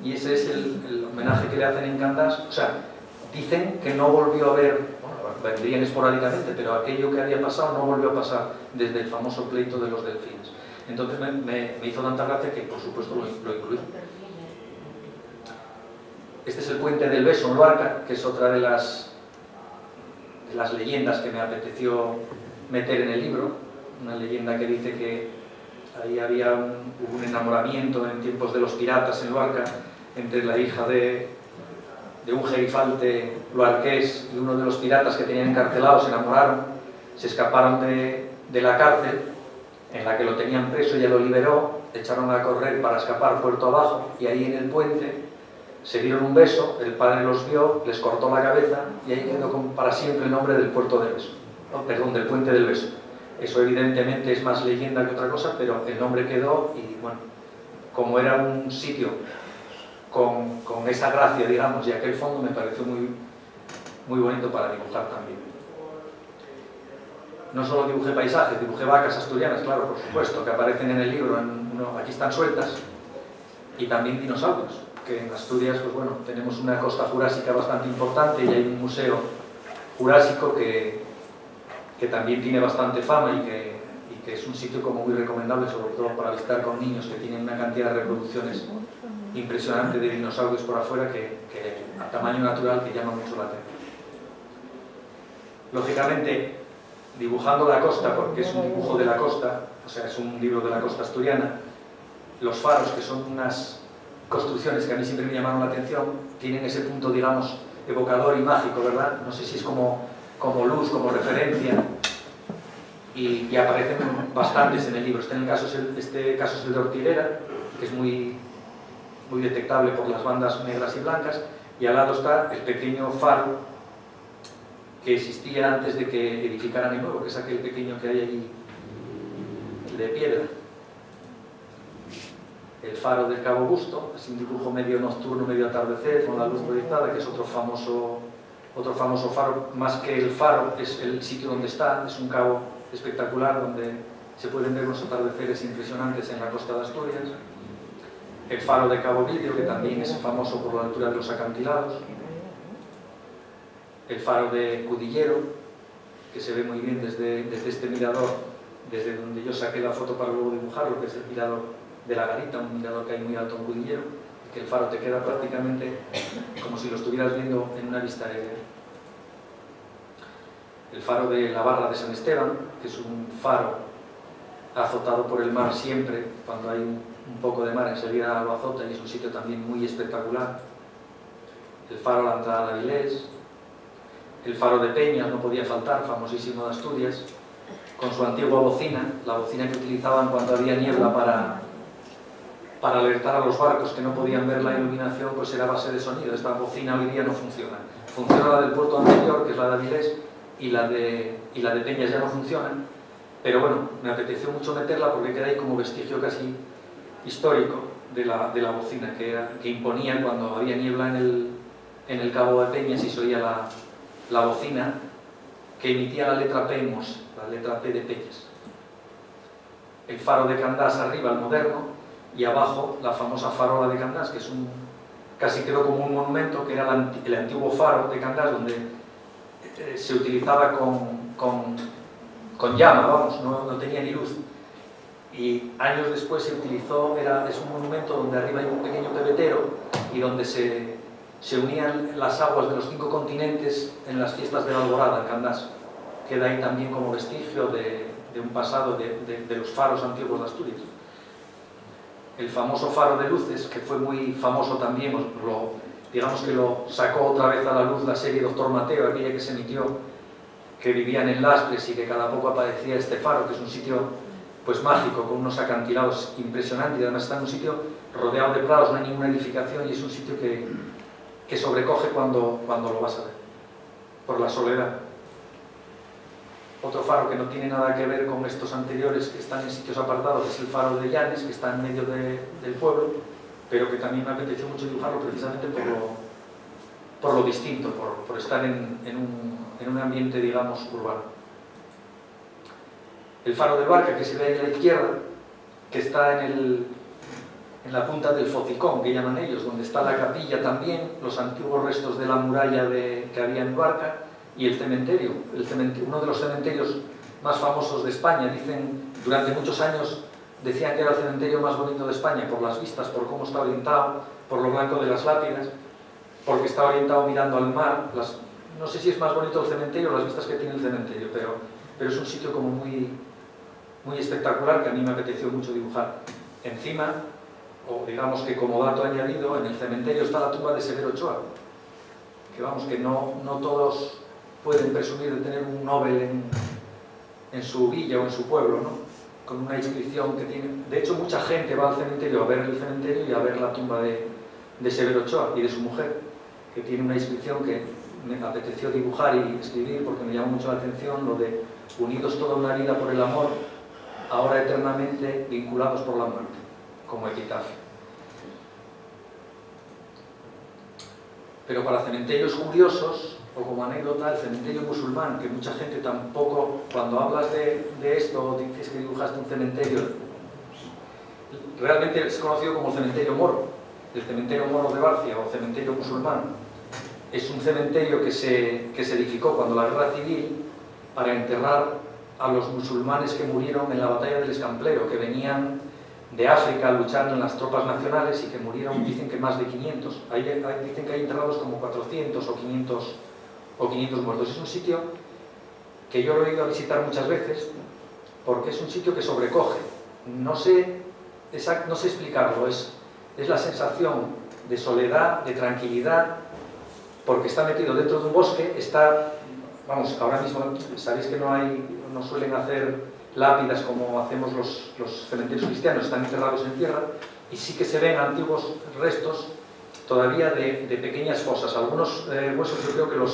y ese es el homenaje que le hacen en Candás. O sea, dicen que no volvió a haber, vendrían esporádicamente, pero aquello que había pasado no volvió a pasar desde el famoso pleito de los delfines. Entonces me hizo tanta gracia que por supuesto lo incluí. Este es el puente del Beso en Luarca, que es otra de las leyendas que me apeteció meter en el libro. Una leyenda que dice que ahí hubo un enamoramiento en tiempos de los piratas en Luarca entre la hija de un gerifalte luarqués y uno de los piratas que tenían encarcelados. Se enamoraron, se escaparon de la cárcel en la que lo tenían preso, ella lo liberó, echaron a correr para escapar puerto abajo, y ahí en el puente se dieron un beso, el padre los vio, les cortó la cabeza y ahí quedó para siempre el nombre del puerto del beso, perdón, del puente del beso. Eso evidentemente es más leyenda que otra cosa, pero el nombre quedó y bueno, como era un sitio con esa gracia, digamos, y aquel fondo me pareció muy bonito para dibujar también. No solo dibujé paisajes, dibujé vacas asturianas, claro, por supuesto, que aparecen en el libro, aquí están sueltas, y también dinosaurios, que en Asturias, pues bueno, tenemos una costa jurásica bastante importante y hay un museo jurásico que también tiene bastante fama y que es un sitio como muy recomendable, sobre todo para visitar con niños, que tienen una cantidad de reproducciones impresionante de dinosaurios por afuera que a tamaño natural que llama mucho la atención. Lógicamente, dibujando la costa, porque es un dibujo de la costa, o sea, es un libro de la costa asturiana, los faros, que son unas construcciones que a mí siempre me llamaron la atención, tienen ese punto, digamos, evocador y mágico, ¿verdad? No sé si es como luz, como referencia, y aparecen bastantes en el libro. Este caso es el de Ortiguera, que es muy detectable por las bandas negras y blancas, y al lado está el pequeño faro que existía antes de que edificaran el nuevo, que es aquel pequeño que hay allí de piedra. El faro del Cabo Busto, es un dibujo medio nocturno, medio atardecer, con la luz proyectada, que es otro famoso faro. Más que el faro, es el sitio donde está, es un cabo espectacular donde se pueden ver unos atardeceres impresionantes en la costa de Asturias. El faro de Cabo Vídeo, que también es famoso por la altura de los acantilados. El faro de Cudillero, que se ve muy bien desde este mirador, desde donde yo saqué la foto para luego dibujarlo, que es el mirador de la Garita, un mirador que hay muy alto en Cudillero, y que el faro te queda prácticamente como si lo estuvieras viendo en una vista aérea. El faro de la Barra de San Esteban, que es un faro azotado por el mar siempre, cuando hay un poco de mar enseguida lo azota, y es un sitio también muy espectacular. El faro a la entrada de Avilés. El faro de Peña, no podía faltar, famosísimo de Asturias, con su antigua bocina, la bocina que utilizaban cuando había niebla para alertar a los barcos que no podían ver la iluminación, pues era base de sonido. Esta bocina hoy día no funciona. Funciona la del puerto anterior, que es la de Avilés, y la de Peñas ya no funciona, pero bueno, me apeteció mucho meterla porque queda ahí como vestigio casi histórico de la bocina que imponía cuando había niebla en el Cabo de Peñas y se oía la bocina que emitía la letra P en Morse, la letra P de Peñas. El faro de Candás arriba, el moderno, y abajo la famosa farola de Candás, que es casi quedó como un monumento, que era el antiguo faro de Candás, donde se utilizaba con llama, vamos, no tenía ni luz. Y años después se utilizó, es un monumento donde arriba hay un pequeño pebetero y donde se unían las aguas de los 5 continentes en las fiestas de la Alborada, en Candás. Queda ahí también como vestigio de un pasado de los faros antiguos de Asturias. El famoso faro de luces, que fue muy famoso también, digamos que lo sacó otra vez a la luz la serie Doctor Mateo, aquella que se emitió, que vivían en Lastres y que cada poco aparecía este faro, que es un sitio pues mágico, con unos acantilados impresionantes, y además está en un sitio rodeado de prados, no hay ninguna edificación, y es un sitio que sobrecoge cuando lo vas a ver, por la soledad. Otro faro que no tiene nada que ver con estos anteriores, que están en sitios apartados, es el faro de Llanes, que está en medio del pueblo, pero que también me apeteció mucho dibujarlo precisamente por lo distinto, por estar en un ambiente, digamos, urbano. El faro de Barca, que se ve ahí a la izquierda, que está en la punta del Focicón, que llaman ellos, donde está la capilla también, los antiguos restos de la muralla que había en Barca, y el cementerio, uno de los cementerios más famosos de España. Dicen, durante muchos años decían que era el cementerio más bonito de España por las vistas, por cómo está orientado, por lo blanco de las lápidas, porque está orientado mirando al mar. No sé si es más bonito el cementerio o las vistas que tiene el cementerio, pero es un sitio como muy espectacular que a mí me apeteció mucho dibujar. Encima, o digamos que como dato añadido, en el cementerio está la tumba de Severo Ochoa, que vamos, que no todos pueden presumir de tener un Nobel en su villa o en su pueblo, ¿no? Con una inscripción que tiene... De hecho, mucha gente va al cementerio a ver el cementerio y a ver la tumba de de Severo Ochoa y de su mujer, que tiene una inscripción que me apeteció dibujar y escribir porque me llamó mucho la atención, lo de unidos toda una vida por el amor, ahora eternamente vinculados por la muerte, como epitafio. Pero para cementerios curiosos, o como anécdota, el cementerio musulmán, que mucha gente tampoco, cuando hablas de esto o dices que dibujaste un cementerio, realmente es conocido como el cementerio moro, el cementerio moro de Barcia o cementerio musulmán. Es un cementerio que se edificó cuando la guerra civil para enterrar a los musulmanes que murieron en la batalla del Escamplero, que venían de África a luchar en las tropas nacionales y que murieron, dicen que más de 500. Dicen que hay enterrados como 400 o 500 muertos. Es un sitio que yo lo he ido a visitar muchas veces porque es un sitio que sobrecoge. No sé explicarlo, es la sensación de soledad, de tranquilidad, porque está metido dentro de un bosque, vamos, ahora mismo sabéis que no suelen hacer lápidas como hacemos los cementerios cristianos, están enterrados en tierra, y sí que se ven antiguos restos todavía de pequeñas fosas. Algunos huesos yo creo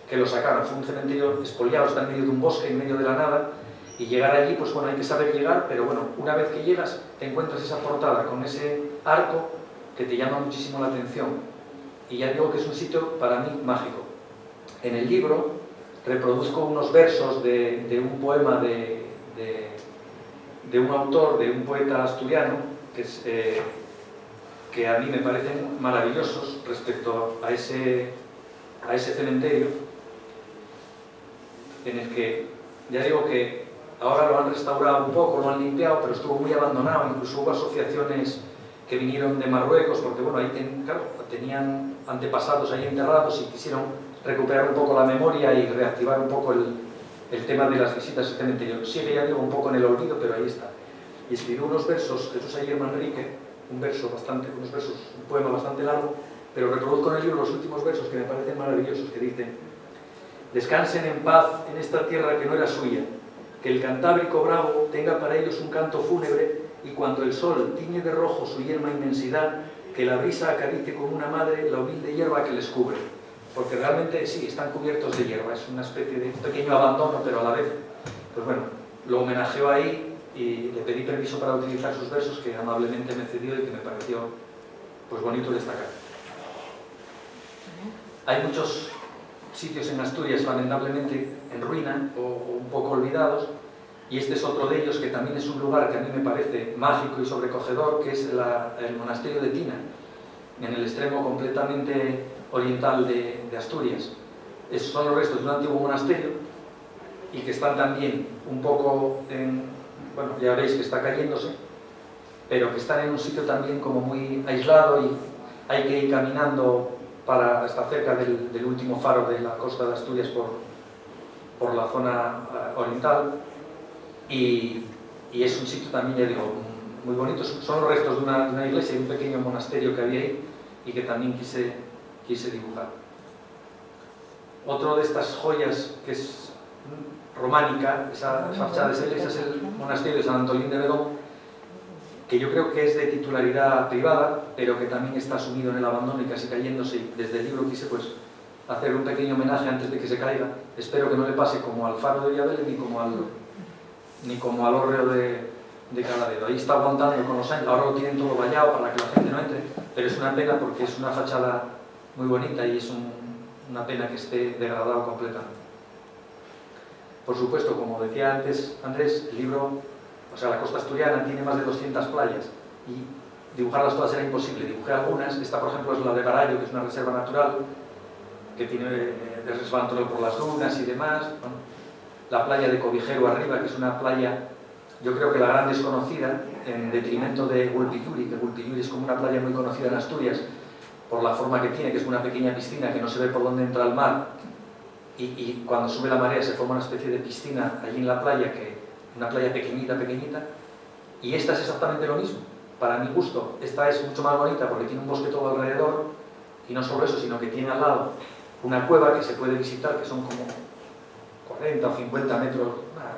que los sacaron. Fue un cementerio expoliado, está en medio de un bosque, en medio de la nada, y llegar allí, pues bueno, hay que saber llegar, pero bueno, una vez que llegas te encuentras esa portada con ese arco que te llama muchísimo la atención. Y ya digo que es un sitio para mí mágico. En el libro reproduzco unos versos de un poema de un autor, de un poeta asturiano, que a mí me parecen maravillosos respecto a ese cementerio, en el que, ya digo que ahora lo han restaurado un poco, lo han limpiado, pero estuvo muy abandonado. Incluso hubo asociaciones que vinieron de Marruecos, porque bueno, ahí claro, tenían antepasados ahí enterrados y quisieron recuperar un poco la memoria y reactivar un poco el tema de las visitas al cementerio. Sigue, ya digo, un poco en el olvido, pero ahí está. Y escribió unos versos, Jesús Ayer Manrique, un poema bastante largo, pero reproduzco en el libro los últimos versos que me parecen maravillosos, que dicen: descansen en paz en esta tierra que no era suya, que el cantábrico bravo tenga para ellos un canto fúnebre, y cuando el sol tiñe de rojo su yerma inmensidad, que la brisa acaricie como una madre la humilde hierba que les cubre. Porque realmente sí, están cubiertos de hierba, es una especie de pequeño abandono, pero a la vez, pues bueno, lo homenajeó ahí y le pedí permiso para utilizar sus versos, que amablemente me cedió y que me pareció pues bonito destacar. Hay muchos sitios en Asturias lamentablemente en ruina o un poco olvidados, y este es otro de ellos, que también es un lugar que a mí me parece mágico y sobrecogedor, que es el monasterio de Tina, en el extremo completamente oriental de Asturias. Son los restos de un antiguo monasterio y que están también un poco bueno, ya veis que está cayéndose, pero que están en un sitio también como muy aislado, y hay que ir caminando para estar cerca del último faro de la costa de Asturias por la zona oriental, y es un sitio también, ya digo, muy bonito. Son los restos de una iglesia y un pequeño monasterio que había ahí y que también quise dibujar. Otro de estas joyas que es románica, esa fachada de esa iglesia, es el monasterio de San Antolín de Bedón, que yo creo que es de titularidad privada, pero que también está sumido en el abandono y casi cayéndose, y desde el libro quise pues hacer un pequeño homenaje antes de que se caiga. Espero que no le pase como al faro de Villaverde ni como al hórreo de Caladedo. Ahí está aguantando con los años, ahora lo tienen todo vallado para que la gente no entre, pero es una pena porque es una fachada muy bonita y es una pena que esté degradado completamente. Por supuesto, como decía antes Andrés, el libro, o sea, la costa asturiana tiene más de 200 playas y dibujarlas todas era imposible. Dibujé algunas. Esta, por ejemplo, es la de Barallo, que es una reserva natural que tiene resbalón por las dunas y demás. Bueno, la playa de Cobijero arriba, que es una playa, yo creo que la gran desconocida, en detrimento de Gulpilluri, que Gulpilluri es como una playa muy conocida en Asturias por la forma que tiene, que es una pequeña piscina que no se ve por dónde entra el mar, y cuando sube la marea se forma una especie de piscina allí en la playa, una playa pequeñita, y esta es exactamente lo mismo. Para mi gusto, esta es mucho más bonita porque tiene un bosque todo alrededor, y no solo eso, sino que tiene al lado una cueva que se puede visitar, que son como 40 o 50 metros,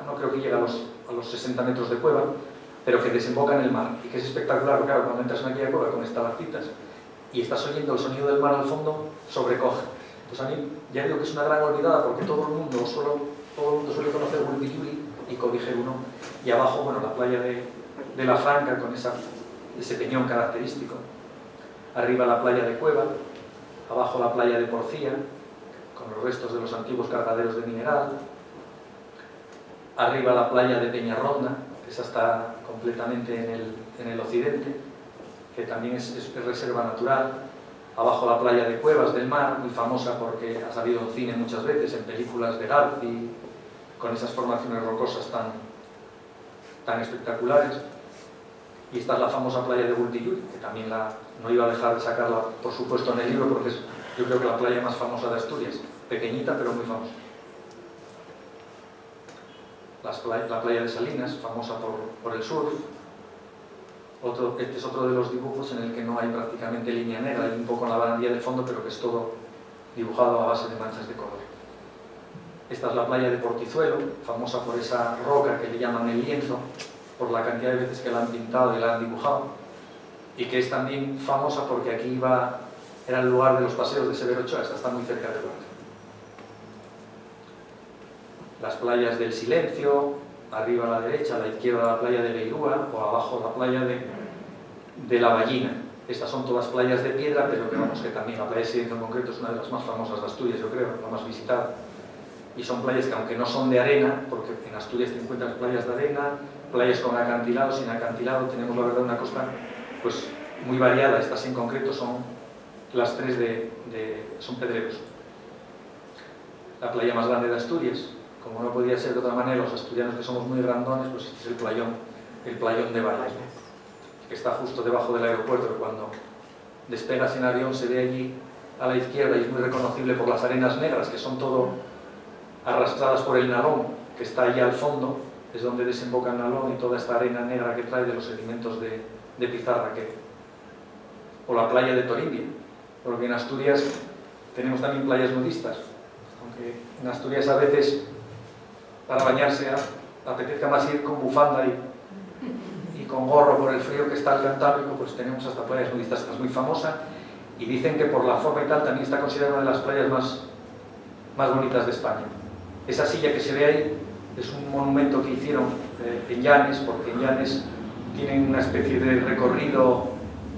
no creo que llegue a los 60 metros de cueva, pero que desemboca en el mar y que es espectacular. Claro, cuando entras en aquella cueva con estalactitas y estás oyendo el sonido del mar al fondo, sobrecoge. Pues a mí ya digo que es una gran olvidada porque todo el mundo suele conocer Wilpiluri y Codijeruno, y abajo, bueno, la playa de La Franca con ese peñón característico, arriba la playa de Cueva, abajo la playa de Porcía, con los restos de los antiguos cargaderos de mineral, arriba la playa de Peñarronda, que esa está completamente en el occidente, que también es reserva natural, abajo la playa de Cuevas del Mar, muy famosa porque ha salido en cine muchas veces, en películas de Garci, con esas formaciones rocosas tan espectaculares. Y esta es la famosa playa de Bultiyuri, que también no iba a dejar de sacarla, por supuesto, en el libro, porque es, yo creo que la playa más famosa de Asturias, pequeñita pero muy famosa. La playa de Salinas, famosa por el surf. Este es otro de los dibujos en el que no hay prácticamente línea negra, hay un poco en la barandilla del fondo, pero que es todo dibujado a base de manchas de color. Esta es la playa de Portizuelo, famosa por esa roca que le llaman el lienzo, por la cantidad de veces que la han pintado y la han dibujado, y que es también famosa porque aquí era el lugar de los paseos de Severo Ochoa, esta está muy cerca del lugar. Las playas del Silencio, arriba a la derecha, a la izquierda la playa de Beirúa, o abajo la playa de La Ballina. Estas son todas playas de piedra, pero que vamos que también la playa de Silencio en concreto es una de las más famosas de Asturias, yo creo, la más visitada. Y son playas que aunque no son de arena, porque en Asturias te encuentras playas de arena, playas con acantilado, sin acantilado, tenemos la verdad una costa pues muy variada. Estas en concreto son las tres son pedreros. La playa más grande de Asturias, como no podía ser de otra manera, los asturianos que somos muy grandones, pues este es el playón de Valles, ¿no? Que está justo debajo del aeropuerto, que cuando despegas en avión se ve allí a la izquierda y es muy reconocible por las arenas negras, que son todo arrastradas por el Nalón, que está allí al fondo, es donde desemboca el Nalón, y toda esta arena negra que trae de los sedimentos de pizarra o la playa de Torindia, porque en Asturias tenemos también playas nudistas, aunque en Asturias a veces para bañarse apetezca más ir con bufanda y con gorro por el frío que está el Cantábrico, pues tenemos hasta playas nudistas. Esta es muy famosa y dicen que por la forma y tal también está considerada una de las playas más bonitas de España. Esa silla que se ve ahí es un monumento que hicieron en Llanes, porque en Llanes tienen una especie de recorrido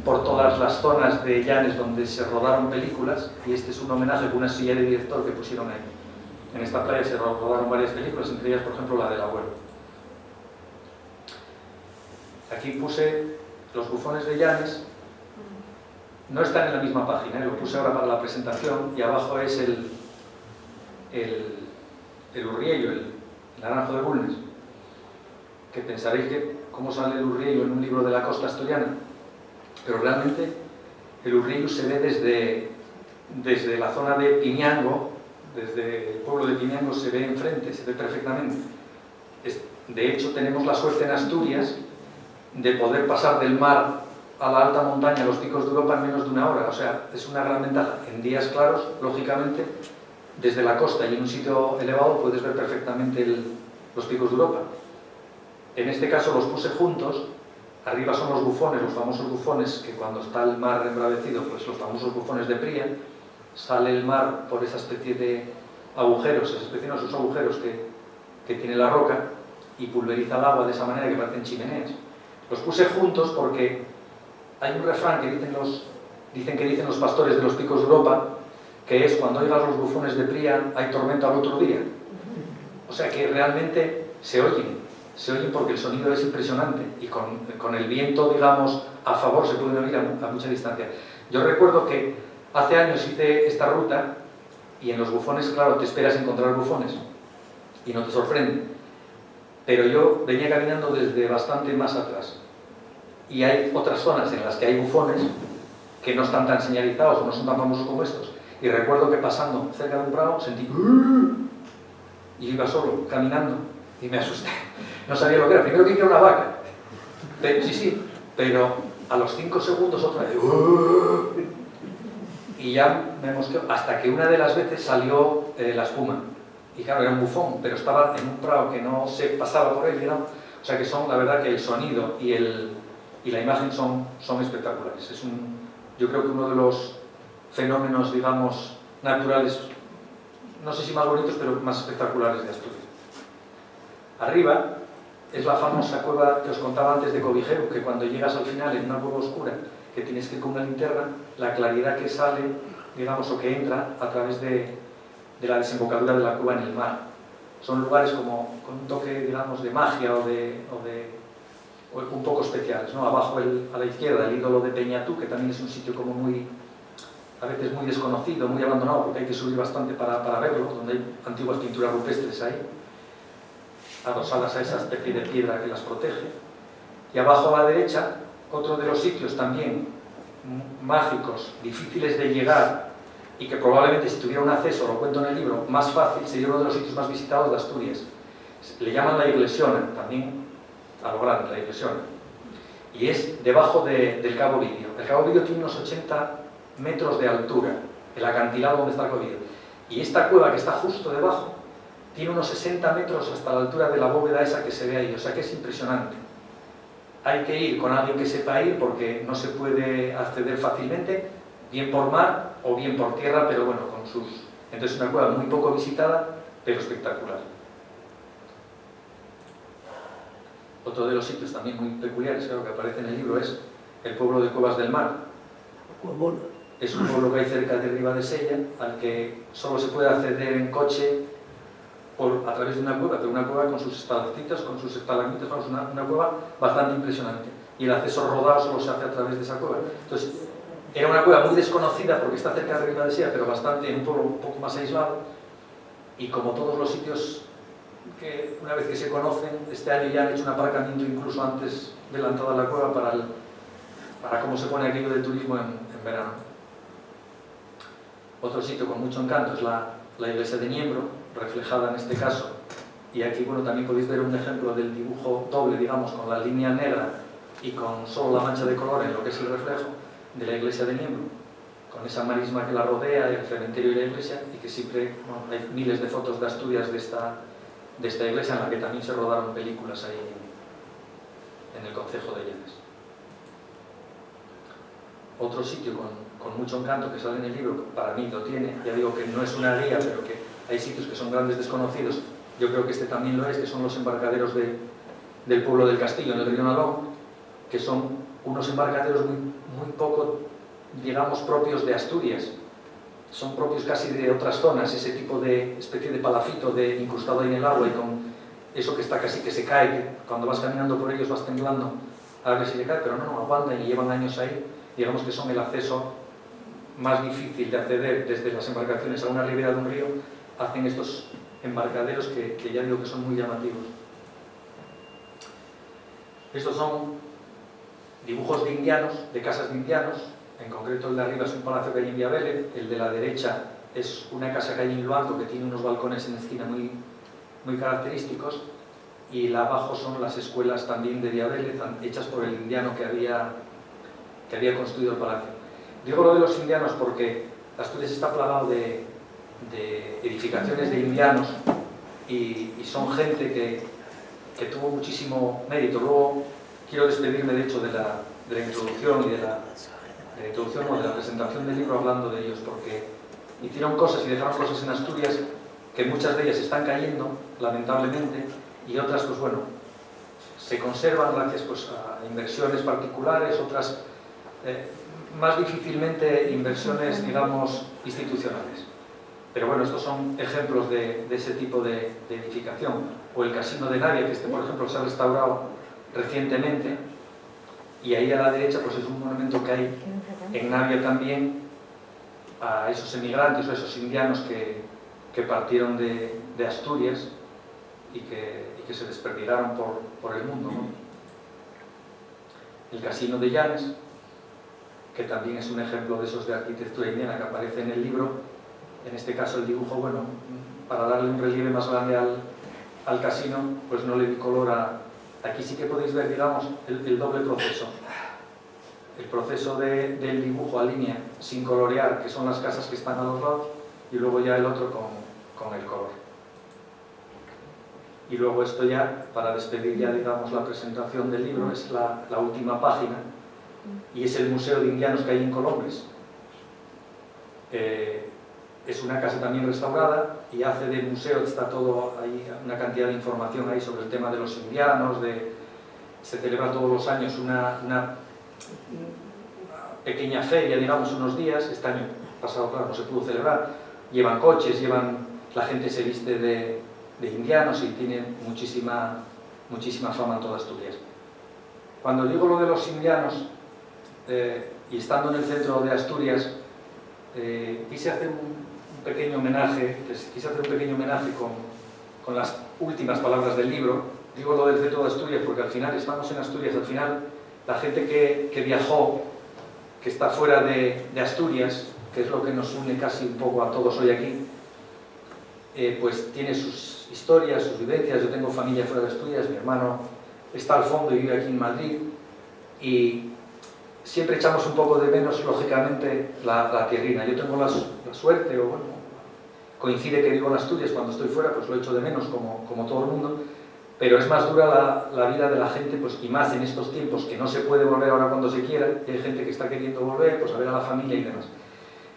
por todas las zonas de Llanes donde se rodaron películas, y este es un homenaje con una silla de director que pusieron ahí. En esta playa se rodaron varias películas, entre ellas, por ejemplo, la del abuelo. Aquí puse los bufones de Llanes, no están en la misma página, lo puse ahora para la presentación, y abajo es el Urriello, el naranjo de Bulnes, que pensaréis que cómo sale el Urriello en un libro de la costa asturiana, pero realmente el Urriello se ve desde la zona de Pimiango, desde el pueblo de Pimiango se ve enfrente, se ve perfectamente. De hecho, tenemos la suerte en Asturias de poder pasar del mar a la alta montaña, a los picos de Europa, en menos de una hora. O sea, es una gran ventaja. En días claros, lógicamente, desde la costa y en un sitio elevado puedes ver perfectamente los picos de Europa. En este caso los puse juntos. Arriba son los bufones, los famosos bufones, que cuando está el mar embravecido, pues los famosos bufones de Pría, sale el mar por esa especie de agujeros, esos agujeros que tiene la roca, y pulveriza el agua de esa manera que parecen chimeneas. Los puse juntos porque hay un refrán que dicen los pastores de los picos de Europa, que es: cuando oigas los bufones de Pría, hay tormenta al otro día. O sea que realmente se oyen porque el sonido es impresionante, y con el viento, digamos, a favor se pueden oír a mucha distancia. Yo recuerdo que hace años hice esta ruta, y en los bufones, claro, te esperas encontrar bufones y no te sorprende, pero yo venía caminando desde bastante más atrás, y hay otras zonas en las que hay bufones que no están tan señalizados o no son tan famosos como estos, y recuerdo que pasando cerca de un prado sentí y iba solo, caminando, y me asusté, no sabía lo que era. Primero que era una vaca, pero a los 5 segundos otra vez, y ya me mosqueó, hasta que una de las veces salió la espuma, y claro, era un bufón, pero estaba en un prado que no se pasaba por él, digamos. O sea que la verdad que el sonido y la imagen son espectaculares. yo creo que uno de los fenómenos, digamos, naturales, no sé si más bonitos, pero más espectaculares de Asturias. Arriba es la famosa cueva que os contaba antes de Cobijero, que cuando llegas al final en una cueva oscura, que tienes que ir con una linterna, la claridad que sale, digamos, o que entra a través de la desembocadura de la cueva en el mar. Son lugares como con un toque, digamos, de magia o un poco especiales, ¿no? Abajo, a la izquierda, el ídolo de Peñatú, que también es un sitio como muy, a veces muy desconocido, muy abandonado, porque hay que subir bastante para verlo, donde hay antiguas pinturas rupestres ahí, adosadas a esa especie de piedra que las protege. Y abajo a la derecha, otro de los sitios también mágicos, difíciles de llegar, y que probablemente si tuviera un acceso, lo cuento en el libro, más fácil, sería uno de los sitios más visitados de Asturias. Le llaman la Iglesiona, también a lo grande, la Iglesiona. Y es debajo del Cabo Vidio. El Cabo Vidio tiene unos 80 metros de altura, el acantilado donde está el Cabo Vidio. Y esta cueva que está justo debajo tiene unos 60 metros hasta la altura de la bóveda esa que se ve ahí, o sea que es impresionante. Hay que ir con alguien que sepa ir porque no se puede acceder fácilmente, bien por mar o bien por tierra, pero bueno, con sus... Entonces es una cueva muy poco visitada, pero espectacular. Otro de los sitios también muy peculiares, claro, que aparece en el libro es el pueblo de Cuevas del Mar. Es un pueblo que hay cerca de Ribadesella, al que solo se puede acceder en coche a través de una cueva, pero una cueva con sus estalactitas, con sus estalagmitas, una cueva bastante impresionante. Y el acceso rodado solo se hace a través de esa cueva. Entonces, era una cueva muy desconocida porque está cerca de Ribadesella, pero bastante en un pueblo un poco más aislado. Y como todos los sitios que una vez que se conocen, este año ya han hecho un aparcamiento incluso antes de la entrada a la cueva para cómo se pone aquello del turismo en verano. Otro sitio con mucho encanto es la iglesia de Niembro, reflejada en este caso, y aquí bueno, también podéis ver un ejemplo del dibujo doble, digamos, con la línea negra y con solo la mancha de color en lo que es el reflejo de la iglesia de Niembro, con esa marisma que la rodea, el cementerio y la iglesia, y que siempre bueno, hay miles de fotos de Asturias de esta iglesia, en la que también se rodaron películas ahí en el concejo de Llanes. Otro sitio con mucho encanto que sale en el libro, para mí lo tiene, ya digo que no es una guía, pero que hay sitios que son grandes desconocidos, yo creo que este también lo es, que son los embarcaderos del pueblo del Castillo, en el río Nalón, que son unos embarcaderos muy poco, digamos, propios de Asturias. Son propios casi de otras zonas, ese tipo de especie de palafito incrustado ahí en el agua y con eso que está casi que se cae, que cuando vas caminando por ellos vas temblando a ver si le cae, pero no, aguantan y llevan años ahí. Digamos que son el acceso más difícil de acceder desde las embarcaciones a una ribera de un río, hacen estos embarcaderos que ya digo que son muy llamativos. Estos son dibujos de indianos, de casas de indianos. En concreto el de arriba es un palacio que hay en Viavélez, el de la derecha es una casa que hay en Luanco que tiene unos balcones en esquina muy característicos, y el abajo son las escuelas también de Viavélez, hechas por el indiano que había construido el palacio. Digo lo de los indianos porque Asturias está plagado de edificaciones de indianos y son gente que tuvo muchísimo mérito. Luego quiero despedirme de hecho de la introducción y de la presentación del libro hablando de ellos, porque hicieron cosas y dejaron cosas en Asturias que muchas de ellas están cayendo, lamentablemente, y otras, pues bueno, se conservan gracias pues, a inversiones particulares, otras más difícilmente inversiones, digamos, institucionales. Pero bueno, estos son ejemplos de ese tipo de edificación. O el Casino de Navia, que por ejemplo se ha restaurado recientemente, y ahí a la derecha pues es un monumento que hay en Navia también a esos emigrantes o esos indianos que partieron de Asturias y que se desperdigaron por el mundo, ¿no? El Casino de Llanes, que también es un ejemplo de esos de arquitectura indiana que aparece en el libro. En este caso el dibujo, bueno, para darle un relieve más grande al casino, pues no le di color a... Aquí sí que podéis ver, digamos, el doble proceso. El proceso del dibujo a línea sin colorear, que son las casas que están a los lados, y luego ya el otro con el color. Y luego esto ya, para despedir ya, digamos, la presentación del libro, es la última página, y es el Museo de Indianos que hay en Colombres. Es una casa también restaurada y hace de museo, está todo ahí, una cantidad de información ahí sobre el tema de los indianos, se celebra todos los años una pequeña feria, digamos, unos días. Este año pasado, claro, no se pudo celebrar. Llevan coches, la gente se viste de indianos y tiene muchísima fama en toda Asturias. Cuando digo lo de los indianos, y estando en el centro de Asturias, quise hacer un pequeño homenaje con las últimas palabras del libro. Digo lo del centro de Asturias porque al final estamos en Asturias, al final la gente que viajó, que está fuera de Asturias, que es lo que nos une casi un poco a todos hoy aquí, pues tiene sus historias, sus vivencias. Yo tengo familia fuera de Asturias, mi hermano está al fondo y vive aquí en Madrid, y siempre echamos un poco de menos, lógicamente, la tierrina. Yo tengo la suerte, o bueno, coincide que vivo en Asturias, cuando estoy fuera pues lo echo de menos como todo el mundo, pero es más dura la vida de la gente, pues, y más en estos tiempos que no se puede volver ahora cuando se quiera, y hay gente que está queriendo volver, pues a ver a la familia y demás.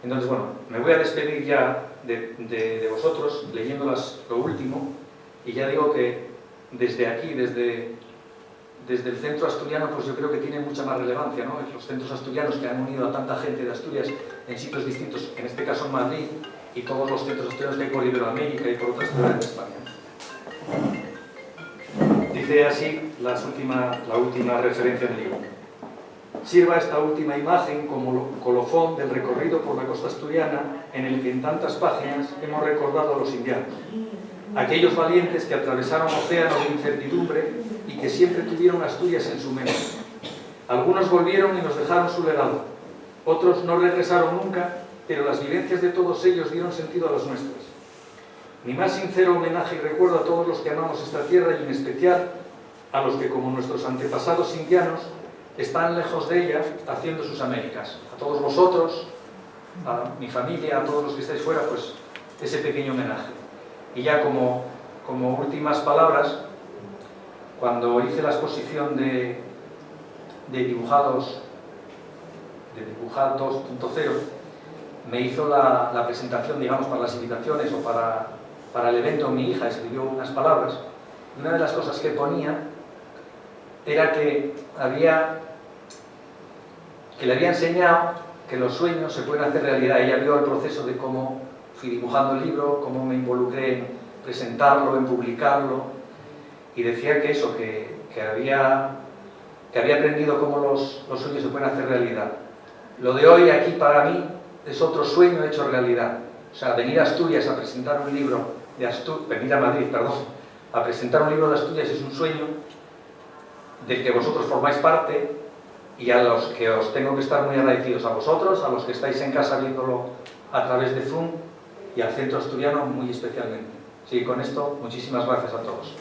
Entonces, bueno, me voy a despedir ya de vosotros leyendo lo último, y ya digo que desde aquí, desde el centro asturiano, pues yo creo que tiene mucha más relevancia, ¿no? Los centros asturianos que han unido a tanta gente de Asturias en sitios distintos, en este caso en Madrid, y todos los centros asturianos que hay por Iberoamérica y por otras ciudades de España. Dice así la última referencia del libro. Sirva esta última imagen como colofón del recorrido por la costa asturiana en el que en tantas páginas hemos recordado a los indianos, aquellos valientes que atravesaron océanos de incertidumbre y que siempre tuvieron Asturias en su mente. Algunos volvieron y nos dejaron su legado, otros no regresaron nunca, pero las vivencias de todos ellos dieron sentido a las nuestras. Mi más sincero homenaje y recuerdo a todos los que amamos esta tierra, y en especial a los que, como nuestros antepasados indianos, están lejos de ella haciendo sus Américas. A todos vosotros, a mi familia, a todos los que estáis fuera, pues ese pequeño homenaje. Y ya como últimas palabras, cuando hice la exposición de Dibujados 2.0, me hizo la presentación, digamos, para las invitaciones o para el evento. Mi hija escribió unas palabras, y una de las cosas que ponía era que le había enseñado que los sueños se pueden hacer realidad. Ella vio el proceso de cómo fui dibujando el libro, cómo me involucré en presentarlo, en publicarlo, y decía que eso, que había aprendido cómo los sueños se pueden hacer realidad. Lo de hoy aquí para mí es otro sueño hecho realidad. O sea, venir a Asturias a presentar un libro venir a Madrid, perdón, a presentar un libro de Asturias es un sueño del que vosotros formáis parte, y a los que os tengo que estar muy agradecidos, a vosotros, a los que estáis en casa viéndolo a través de Zoom, y al Centro Asturiano muy especialmente. Sí, con esto, muchísimas gracias a todos.